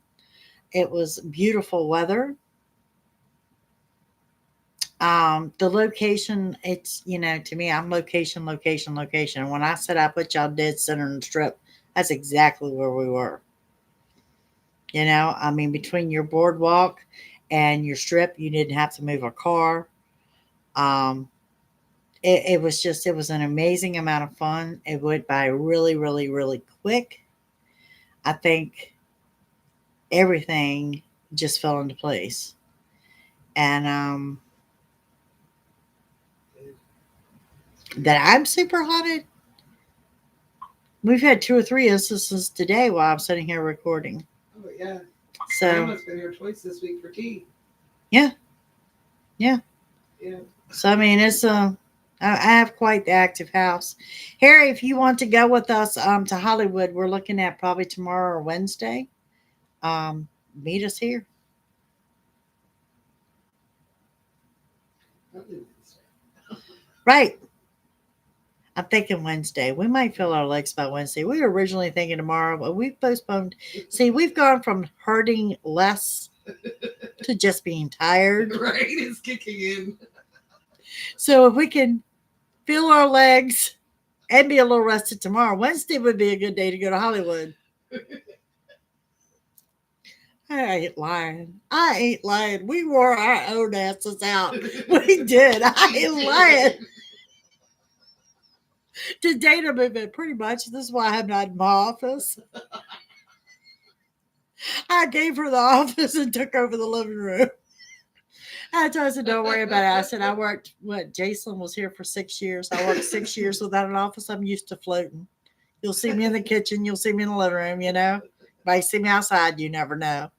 It was beautiful weather. The location, it's, to me, I'm location. And when I said I put y'all dead center in the strip, that's exactly where we were. I mean, between your boardwalk and your strip, you didn't have to move a car. It was an amazing amount of fun. It went by really, really, really quick. I think everything just fell into place. And that I'm super haunted. We've had 2 or 3 instances today while I'm sitting here recording. Oh yeah. So Grandma's been here twice this week for tea. Yeah. So I mean, it's I have quite the active house. Harry, if you want to go with us to Hollywood, we're looking at probably tomorrow or Wednesday. Meet us here. Right. I'm thinking Wednesday. We might feel our legs by Wednesday. We were originally thinking tomorrow, but we've postponed. See, we've gone from hurting less to just being tired. Right, it's kicking in. So if we can feel our legs and be a little rested tomorrow, Wednesday would be a good day to go to Hollywood. I ain't lying. We wore our own asses out. We did. I ain't lying. To data movement, pretty much. This is why I'm not in my office. I gave her the office and took over the living room. I told her, don't worry about it. I said, I worked, Jason was here for 6 years. I worked 6 years without an office. I'm used to floating. You'll see me in the kitchen. You'll see me in the living room, If you see me outside, you never know.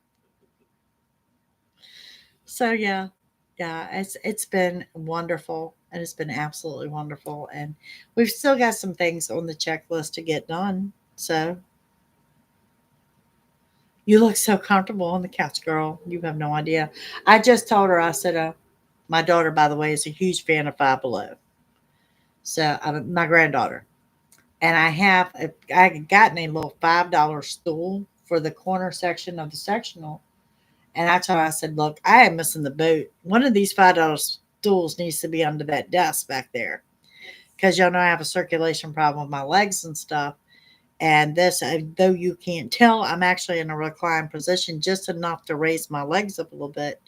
So, yeah, it's been wonderful. And it's been absolutely wonderful. And we've still got some things on the checklist to get done. So you look so comfortable on the couch, girl. You have no idea. I just told her, I said, my daughter, by the way, is a huge fan of Five Below. So my granddaughter. And I had gotten a little $5 stool for the corner section of the sectional. And I told her, I said, look, I am missing the boat. One of these $5 stools needs to be under that desk back there. Because y'all know I have a circulation problem with my legs and stuff. And this, though you can't tell, I'm actually in a reclined position just enough to raise my legs up a little bit.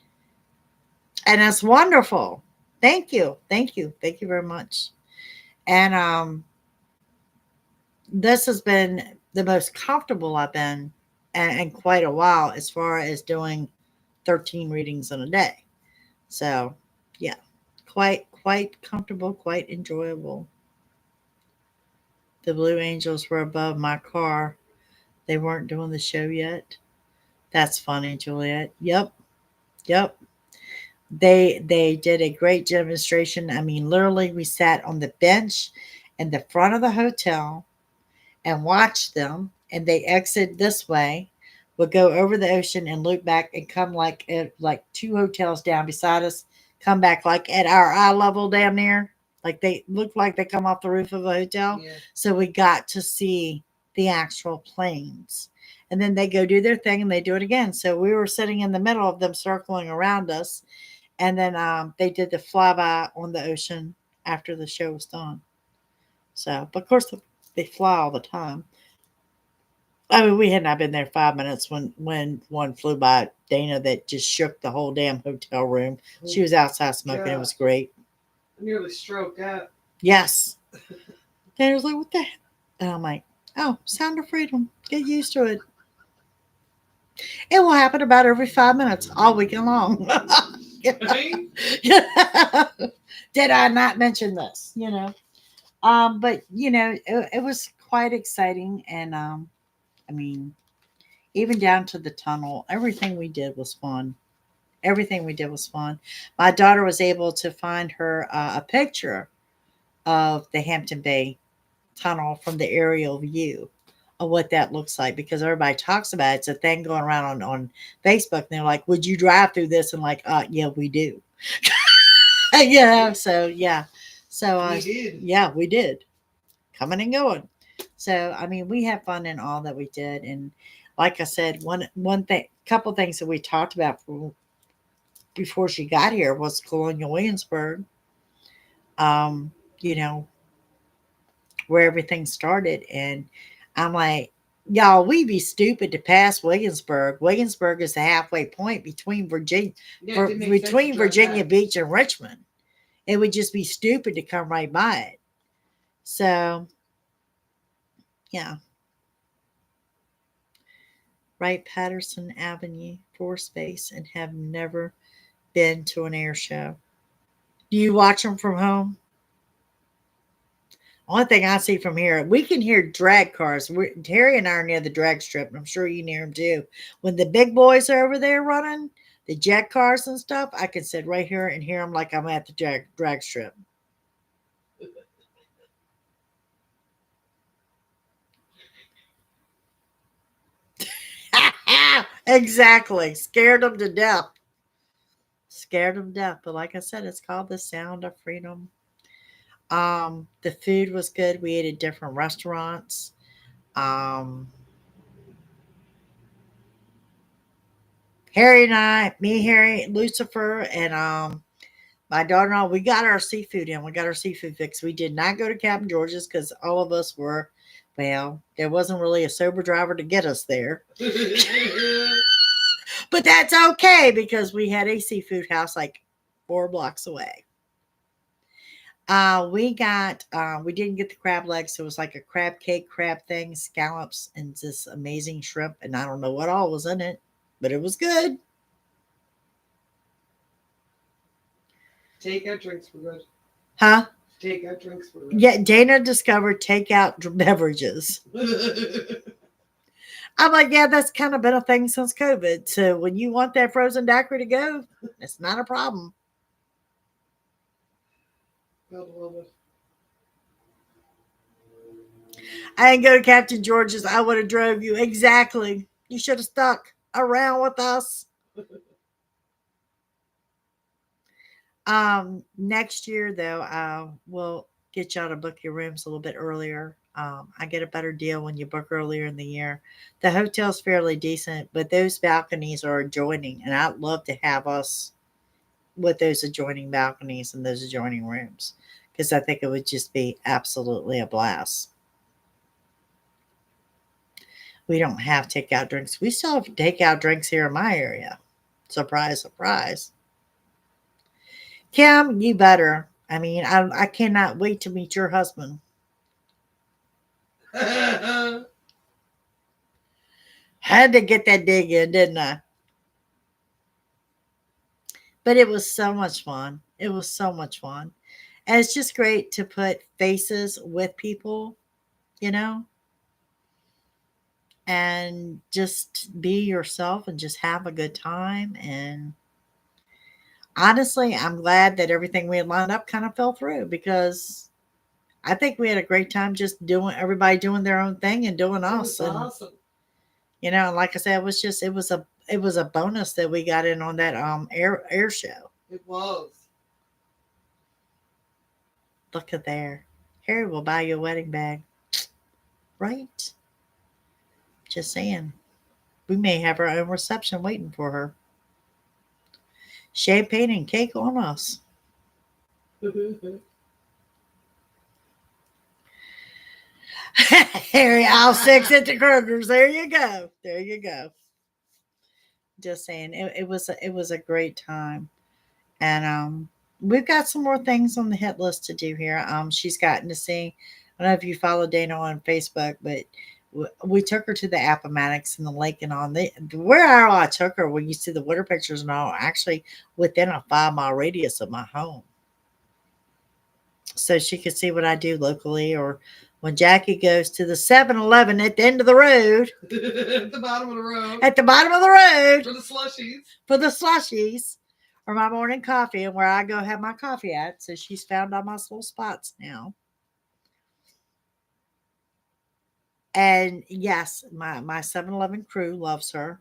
And that's wonderful. Thank you. Thank you. Thank you very much. And this has been the most comfortable I've been in quite a while as far as doing 13 readings in a day. So, yeah, quite comfortable, quite enjoyable. The Blue Angels were above my car. They weren't doing the show yet. That's funny, Juliet. Yep. Yep. They did a great demonstration. I mean, literally we sat on the bench in the front of the hotel and watched them, and they exit this way, would go over the ocean and loop back and come like at like two hotels down beside us, come back like at our eye level damn near. Like they looked like they come off the roof of a hotel. Yeah. So we got to see the actual planes. And then they go do their thing and they do it again. So we were sitting in the middle of them circling around us. And then they did the flyby on the ocean after the show was done. So, but of course, they fly all the time. I mean, we had not been there 5 minutes when one flew by Dana that just shook the whole damn hotel room. She was outside smoking. Yeah. It was great. I nearly stroked out. Yes. Dana was like, what the heck? And I'm like, oh, sound of freedom. Get used to it. It will happen about every 5 minutes all weekend long. Right? Did I not mention this? But it was quite exciting, and I mean, even down to the tunnel, everything we did was fun. Everything we did was fun. My daughter was able to find her a picture of the Hampton Bay tunnel from the aerial view of what that looks like, because everybody talks about it. It's a thing going around on Facebook, and they're like, would you drive through this? And like, yeah, we do. So yeah. So We did. yeah, we did. Coming and going. So I mean, we had fun in all that we did. And like I said, one thing, couple things that we talked about before she got here was Colonial Williamsburg. You know, where everything started. And I'm like, y'all, we'd be stupid to pass Williamsburg. Williamsburg is the halfway point between Virginia, Yeah, it didn't make sense to drive Virginia back. Beach and Richmond. It would just be stupid to come right by it. So, yeah. Wright Patterson Avenue, for space, and have never been to an air show. Do you watch them from home? Only thing I see from here, we can hear drag cars. Terry and I are near the drag strip, and I'm sure you near them too. When the big boys are over there running, the jet cars and stuff, I can sit right here and hear them like I'm at the drag strip. Exactly. Scared them to death. Scared them to death. But like I said, it's called the Sound of Freedom. The food was good. We ate at different restaurants. Um, Harry, Lucifer, and my daughter and I, we got our seafood in. We got our seafood fix. We did not go to Captain George's because all of us were, well, there wasn't really a sober driver to get us there. But that's okay because we had a seafood house like 4 blocks away. We didn't get the crab legs. So it was like a crab cake, crab thing, scallops, and this amazing shrimp. And I don't know what all was in it, but it was good. Takeout drinks were good. Huh? Takeout drinks were good. Yeah, Dana discovered takeout beverages. I'm like, yeah, that's kind of been a thing since COVID. So when you want that frozen daiquiri to go, it's not a problem. God love it. I didn't go to Captain George's. I would have drove you. Exactly. You should have stuck around with us. Next year though, we'll get y'all to book your rooms a little bit earlier. I get a better deal when you book earlier in the year. The hotel's fairly decent, but those balconies are adjoining, and I'd love to have us with those adjoining balconies and those adjoining rooms, because I think it would just be absolutely a blast. We don't have takeout drinks. We still have takeout drinks here in my area. Surprise, surprise. Kim, you better. I mean, I cannot wait to meet your husband. Had to get that dig in, didn't I? But it was so much fun. It was so much fun. And it's just great to put faces with people, you know, and just be yourself and just have a good time. And honestly, I'm glad that everything we had lined up kind of fell through, because I think we had a great time just doing, everybody doing their own thing and doing That us. was And, awesome. you know, like I said, it was a bonus that we got in on that air show. It was. Look at there. Harry will buy you a wedding bag. Right? Just saying. We may have our own reception waiting for her. Champagne and cake on us. Harry, aisle 6 at the Kroger's. There you go. There you go. Just saying. It was a great time. And we've got some more things on the hit list to do here. She's gotten to see, I don't know if you follow Dana on Facebook, but we took her to the Appomattox and the lake and all. Where I took her, when you see the water pictures and all, actually within a 5-mile radius of my home. So she could see what I do locally, or when Jackie goes to the 7-Eleven at the end of the road. At the bottom of the road. At the bottom of the road. For the slushies. For the slushies. Or my morning coffee, and where I go have my coffee at. So she's found all my little spots now. And yes, my 7-Eleven crew loves her.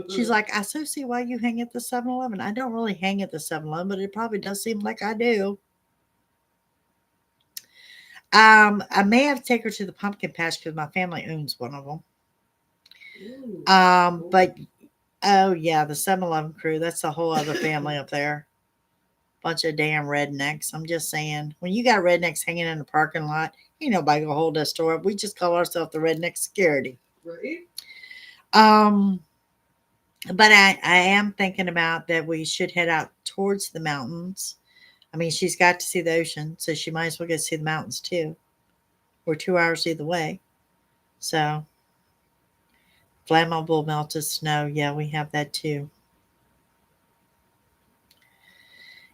She's like, I so see why you hang at the 7-Eleven. I don't really hang at the 7-Eleven, but it probably does seem like I do. I may have to take her to the pumpkin patch because my family owns one of them. But oh yeah, the 7-Eleven crew, that's a whole other family up there. Bunch of damn rednecks. I'm just saying, when you got rednecks hanging in the parking lot, ain't nobody gonna hold that store up. We just call ourselves the redneck security. Right. But I am thinking about that we should head out towards the mountains. I mean, she's got to see the ocean, so she might as well get to see the mountains too. We're 2 hours either way. So flammable melted snow, yeah, we have that too.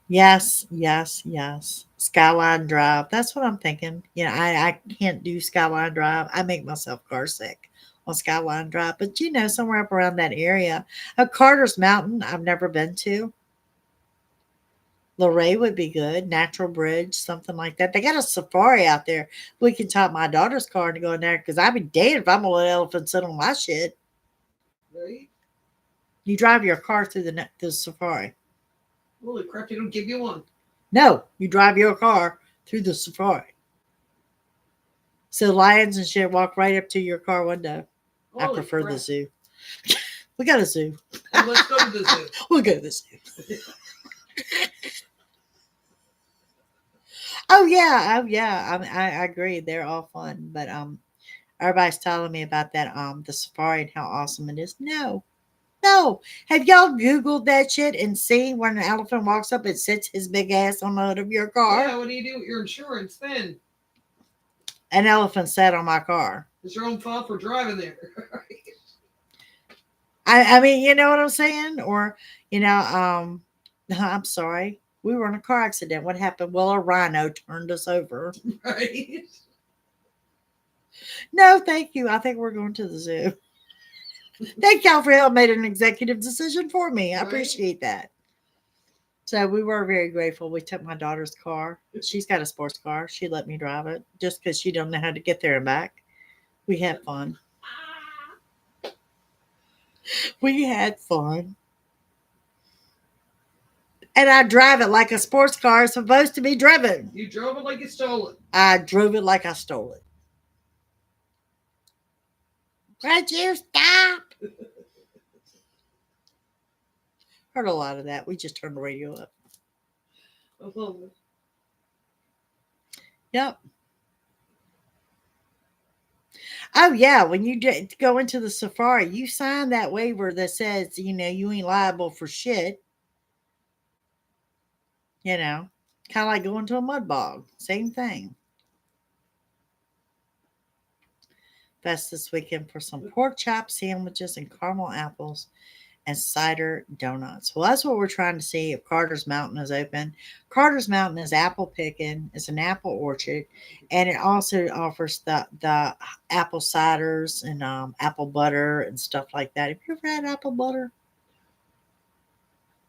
Yes, yes, yes. Skyline Drive. That's what I'm thinking. You know, I can't do Skyline Drive. I make myself car sick on Skyline Drive. But you know, somewhere up around that area. Carter's Mountain, I've never been to. Luray would be good. Natural Bridge, something like that. They got a safari out there. We can top my daughter's car and go in there, because I'd be damned if I'm gonna let elephants sit on my shit. Right. You drive your car through the safari. Holy crap, they don't give you one. No, you drive your car through the safari. So lions and shit walk right up to your car window. Holy I prefer crap. the zoo. We got a zoo. Well, let's go to the zoo. We'll go to the zoo. Oh yeah. I agree. They're all fun, but everybody's telling me about that the safari and how awesome it is. No. Have y'all Googled that shit and seen when an elephant walks up and sits his big ass on the hood of your car? Yeah, what do you do with your insurance then? An elephant sat on my car. It's your own fault for driving there. I mean, you know what I'm saying? Or, you know, I'm sorry. We were in a car accident. What happened? Well, a rhino turned us over. Right. No, thank you. I think we're going to the zoo. Thank y'all for helping made an executive decision for me. I Right. appreciate that. So we were very grateful. We took my daughter's car. She's got a sports car. She let me drive it just because she don't know how to get there and back. We had fun. We had fun. And I drive it like a sports car is supposed to be driven. You drove it like you stole it. I drove it like I stole it. Would you stop? Heard a lot of that. We just turned the radio up. I love it. Yep. Oh yeah, when you go into the safari, you sign that waiver that says, you ain't liable for shit. Kind of like going to a mud bog. Same thing. That's this weekend for some pork chop sandwiches and caramel apples and cider donuts. Well, that's what we're trying to see if Carter's Mountain is open. Carter's Mountain is apple picking. It's an apple orchard, and it also offers the apple ciders and apple butter and stuff like that. Have you ever had apple butter?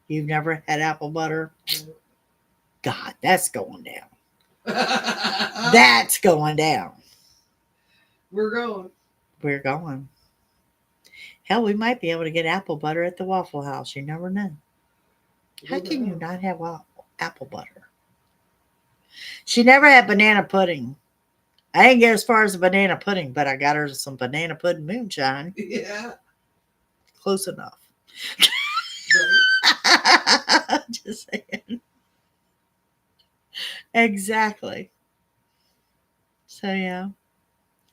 You've never had apple butter? God, that's going down. That's going down. We're going. We're going. Hell, we might be able to get apple butter at the Waffle House. You never know. How can you not have apple butter? She never had banana pudding. I didn't get as far as the banana pudding, but I got her some banana pudding moonshine. Yeah. Close enough. Right. Just saying. Exactly. So, yeah.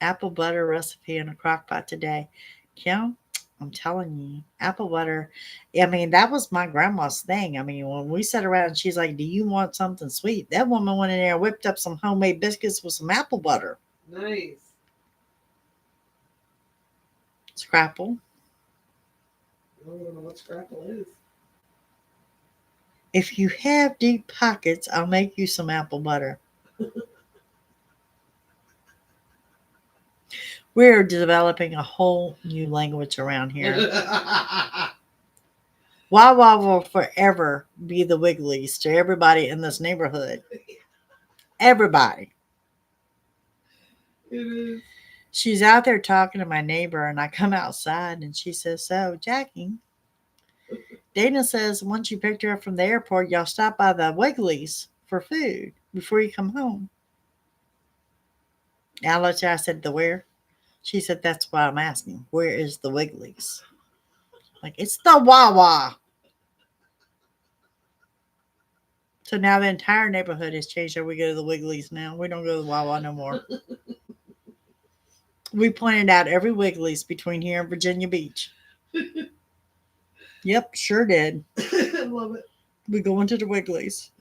Apple butter recipe in a crock pot today. Kim, I'm telling you, apple butter. I mean, that was my grandma's thing. I mean, when we sat around, she's like, "Do you want something sweet?" That woman went in there and whipped up some homemade biscuits with some apple butter. Nice. Scrapple. I don't know what scrapple is. If you have deep pockets, I'll make you some apple butter. We're developing a whole new language around here. Wawa will forever be the Wigglies to everybody in this neighborhood. Everybody. It is. She's out there talking to my neighbor, and I come outside, and she says, "So, Jackie, Dana says once you picked her up from the airport, y'all stop by the Wigglies for food before you come home." Now, I said, "The where?" She said, "That's why I'm asking. Where is the Wigglies?" Like, it's the Wawa. So now the entire neighborhood has changed. We go to the Wigglies now. We don't go to the Wawa no more. We pointed out every Wigglies between here and Virginia Beach. Yep, sure did. I love it. We go into the Wigglies.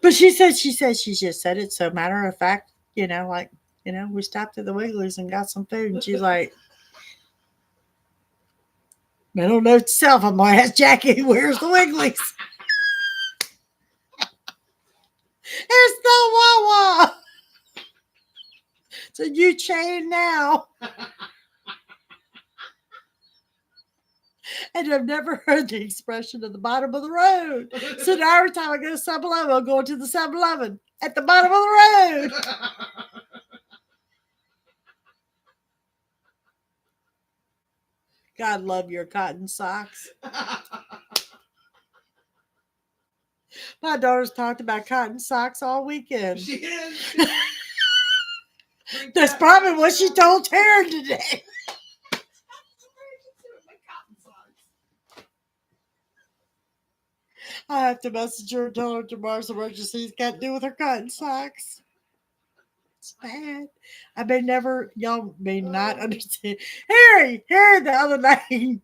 But she just said it. So matter of fact, we stopped at the Wigglies and got some food. And she's like, "I don't know itself. I'm going to ask Jackie, where's the Wigglies?" It's the Wawa. So you chain now. And I've never heard the expression at the bottom of the road. So now every time I go to 7-Eleven, I'll go to the 7-Eleven at the bottom of the road. God love your cotton socks. My daughter's talked about cotton socks all weekend. She is. That's probably what she told Taryn today. I have to message her and tell her tomorrow's emergency's got to do with her cotton socks. It's bad. I may never, y'all may not understand. Harry, the other night.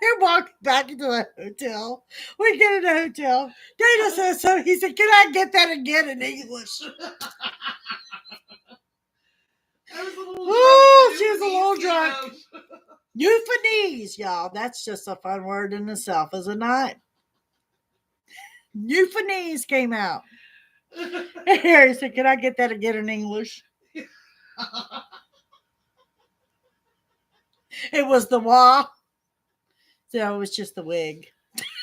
We're walking back into the hotel. We get in the hotel. Dana says so. He said, "Can I get that again in English?" Oh, she was a little drunk. Euphonies, y'all. That's just a fun word in itself, is it not? Euphonies came out. Harry said, "Can I get that again in English?" It was the wah. So it was just the wig.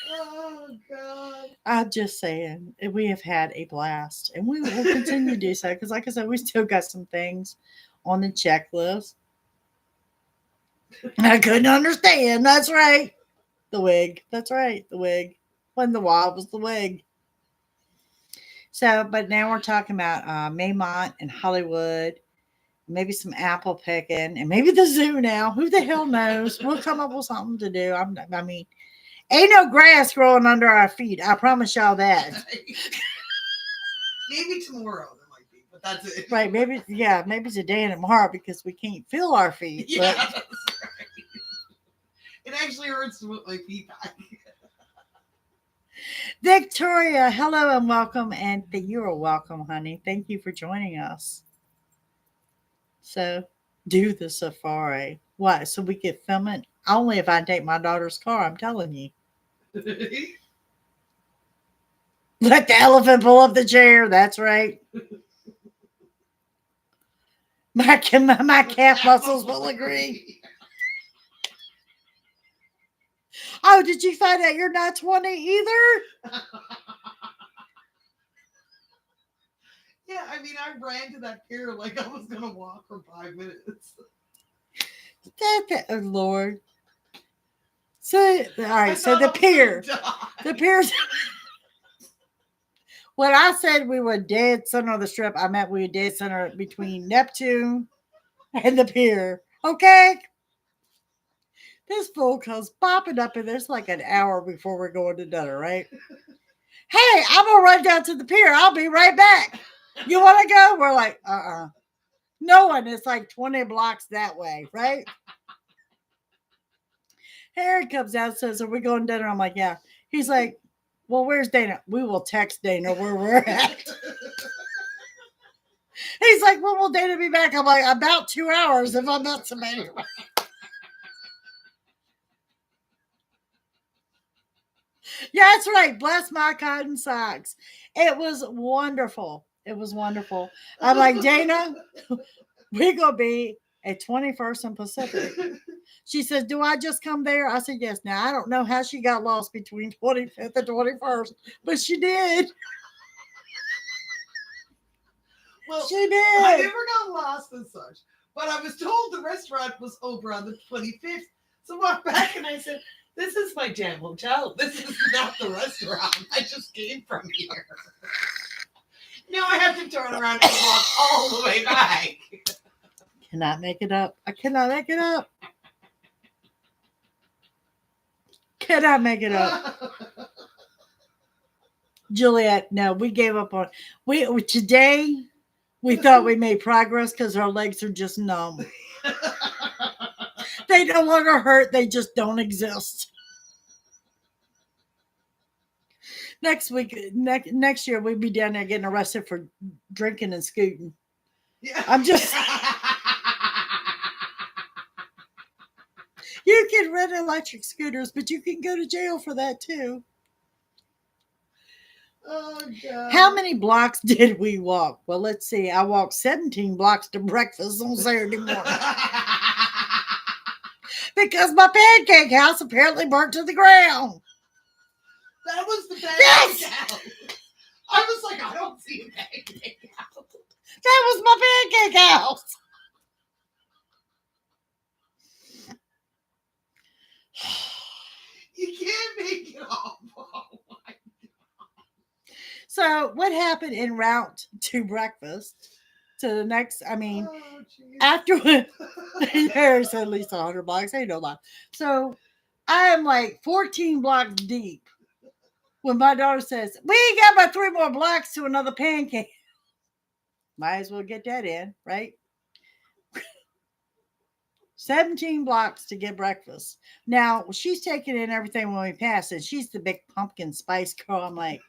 Oh, God. I'm just saying, we have had a blast, and we will continue to do so because, like I said, we still got some things on the checklist. I couldn't understand. That's right. The wig. That's right. The wig. When the wah was the wig. So, but now we're talking about Maymont and Hollywood, maybe some apple picking, and maybe the zoo now. Who the hell knows? We'll come up with something to do. Ain't no grass growing under our feet. I promise y'all that. Maybe tomorrow there might be, but that's it. Right? Maybe today and tomorrow because we can't feel our feet. Yeah, But that's right. It actually hurts to put my feet back. Victoria, hello and welcome, and you are welcome, honey. Thank you for joining us. So, do the safari. What? So we could film it? Only if I take my daughter's car. I'm telling you. Let the elephant pull up the chair. That's right. My calf muscles will agree. Oh, did you find out you're not 20 either? Yeah, I mean, I ran to that pier like I was going to walk for 5 minutes. Oh, Lord. So, all right. So the pier. The piers. When I said we were dead center of the strip, I meant we were dead center between Neptune and the pier. Okay? This fool comes popping up, and there's like an hour before we're going to dinner, right? Hey, I'm going to run down to the pier. I'll be right back. You want to go? We're like, no one. It's like 20 blocks that way, right? Harry comes out and says, are we going to dinner? I'm like, yeah. He's like, well, where's Dana? We will text Dana where we're at. He's like, when will Dana be back? I'm like, about 2 hours if I'm not somebody. Yeah, that's right. Bless my cotton socks. It was wonderful. It was wonderful. I'm like, Dana, we're going to be at 21st and Pacific. She says, do I just come there? I said, yes. Now, I don't know how she got lost between 25th and 21st, but she did. Well, She did. I never got lost as such, but I was told the restaurant was over on the 25th. So I walked back and I said, this is my damn hotel. This is not the restaurant. I just came from here. Now I have to turn around and walk all the way back. Cannot make it up. I cannot make it up. Cannot make it up. Juliet, no, we gave up on today. We thought we made progress because our legs are just numb. They no longer hurt. They just don't exist. Next year, we'll be down there getting arrested for drinking and scooting. Yeah. I'm just. You can rent electric scooters, but you can go to jail for that too. Oh, God. How many blocks did we walk? Well, let's see. I walked 17 blocks to breakfast on Saturday morning. Because my pancake house apparently burnt to the ground. That was the pancake Yes! house. I was like, I don't see a pancake house. That was my pancake house. You can't make it all. Oh, my God. So what happened en route to breakfast to the next, Oh, geez. after there's at least 100 blocks, ain't no lie. So I am like 14 blocks deep when my daughter says, we got about 3 more blocks to another pancake. Might as well get that in, right? 17 blocks to get breakfast. Now, she's taking in everything when we pass it. She's the big pumpkin spice girl. I'm like,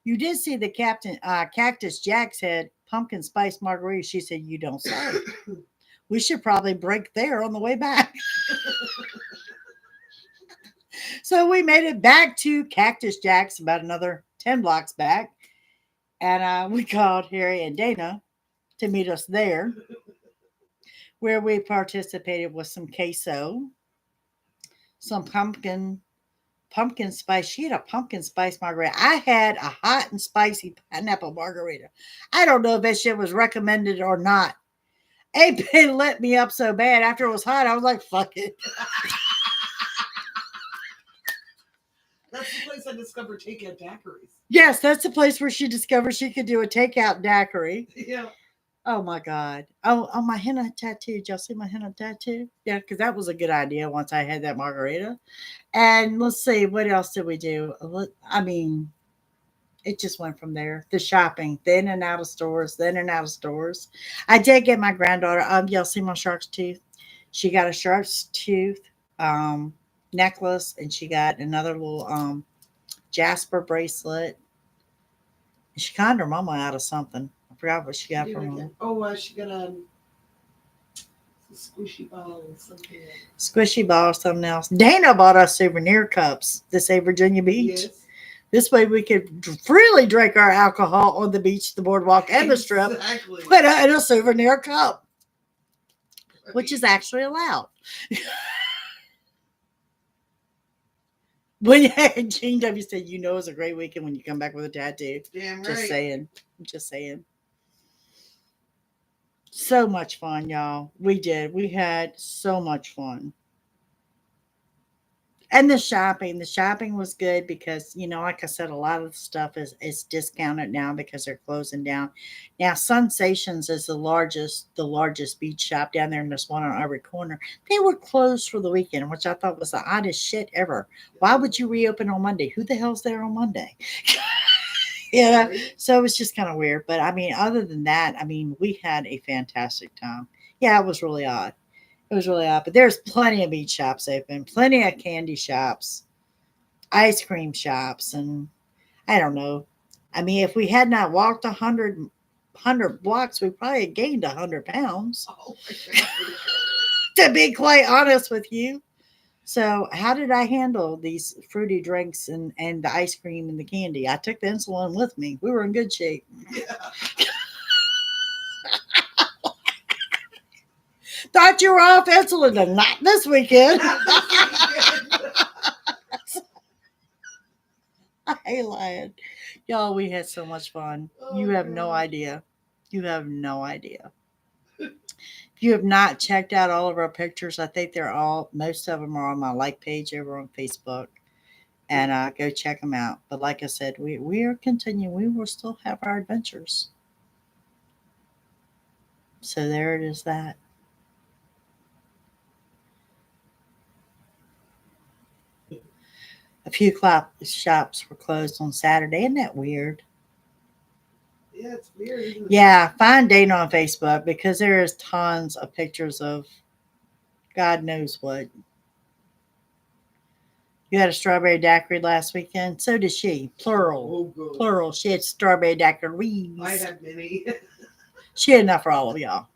you did see the Cactus Jack said pumpkin spice margarita. She said, you don't say. We should probably break there on the way back. So we made it back to Cactus Jack's about another 10 blocks back. And we called Harry and Dana to meet us there, where we participated with some queso, some pumpkin spice. She had a pumpkin spice margarita. I had a hot and spicy pineapple margarita. I don't know if that shit was recommended or not. It lit me up so bad. After it was hot, I was like, fuck it. That's the place I discovered takeout daiquiris. Yes, that's the place where she discovered she could do a takeout daiquiri. Yeah. Oh my God. Oh, on my henna tattoo. Did y'all see my henna tattoo? Yeah, because that was a good idea once I had that margarita. And let's see, what else did we do? I mean, it just went from there. The shopping, the in and out of stores, the in and out of stores. I did get my granddaughter. Y'all see my shark's tooth? She got a shark's tooth um, necklace, and she got another little Jasper bracelet. And she conned her mama out of something. I forgot what she got from her. She got a squishy ball or something. Squishy ball or something else. Dana bought us souvenir cups to say Virginia Beach. Yes. This way we could freely drink our alcohol on the beach, the boardwalk, and the strip. Exactly. Put it in a souvenir cup, which is actually allowed. When Gene W said, "You know, it's a great weekend when you come back with a tattoo." Damn right. Just saying. Just saying. So much fun, y'all. We did. We had so much fun. And the shopping was good because, like I said, a lot of the stuff is discounted now because they're closing down. Now, Sensations is the largest beach shop down there, and there's one on every corner. They were closed for the weekend, which I thought was the oddest shit ever. Why would you reopen on Monday? Who the hell's there on Monday? So it was just kind of weird. But I mean, other than that, I mean, we had a fantastic time. Yeah, it was really odd. It was really odd, but there's plenty of beach shops open, plenty of candy shops, ice cream shops, and I don't know. I mean, if we had not walked 100 blocks, we probably had gained 100 pounds. Oh my God. To be quite honest with you. So, how did I handle these fruity drinks and the ice cream and the candy? I took the insulin with me. We were in good shape. Yeah. Thought you were off insulin, and not this weekend. I ain't lying. Y'all, we had so much fun. You have no idea. You have no idea. If you have not checked out all of our pictures, I think most of them are on my like page over on Facebook. And go check them out. But like I said, we are continuing. We will still have our adventures. So there it is that. A few shops were closed on Saturday. Isn't that weird? Yeah, it's weird, isn't it? Yeah, find Dana on Facebook because there is tons of pictures of God knows what. You had a strawberry daiquiri last weekend. So did she. Plural. Oh, good. Plural. She had strawberry daiquiris. I had many. She had enough for all of y'all.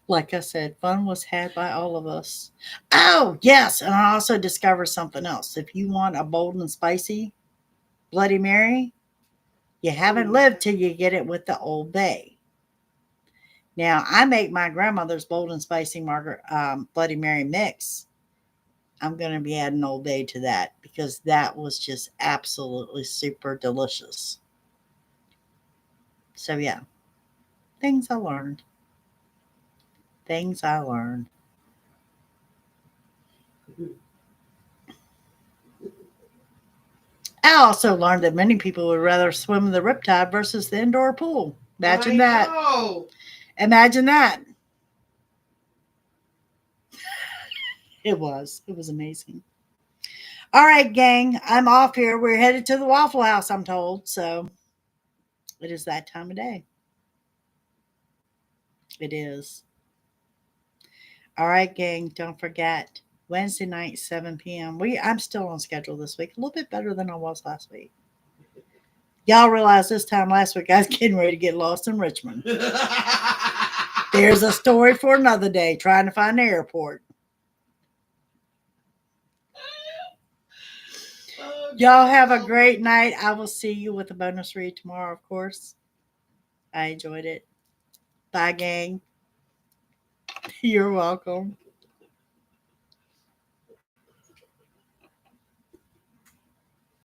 Like I said, fun was had by all of us. Oh, yes. And I also discovered something else. If you want a bold and spicy Bloody Mary, you haven't lived till you get it with the Old Bay. Now, I make my grandmother's bold and spicy Bloody Mary mix. I'm going to be adding Old Bay to that because that was just absolutely super delicious. So, yeah, things I learned. I also learned that many people would rather swim in the riptide versus the indoor pool. Imagine that. Imagine that. It was amazing. All right, gang, I'm off here. We're headed to the Waffle House, I'm told. So it is that time of day. It is. All right, gang, don't forget. Wednesday night, 7 p.m. I'm still on schedule this week. A little bit better than I was last week. Y'all realize this time last week I was getting ready to get lost in Richmond. There's a story for another day, trying to find the airport. Y'all have a great night. I will see you with a bonus read tomorrow, of course. I enjoyed it. Bye, gang. You're welcome.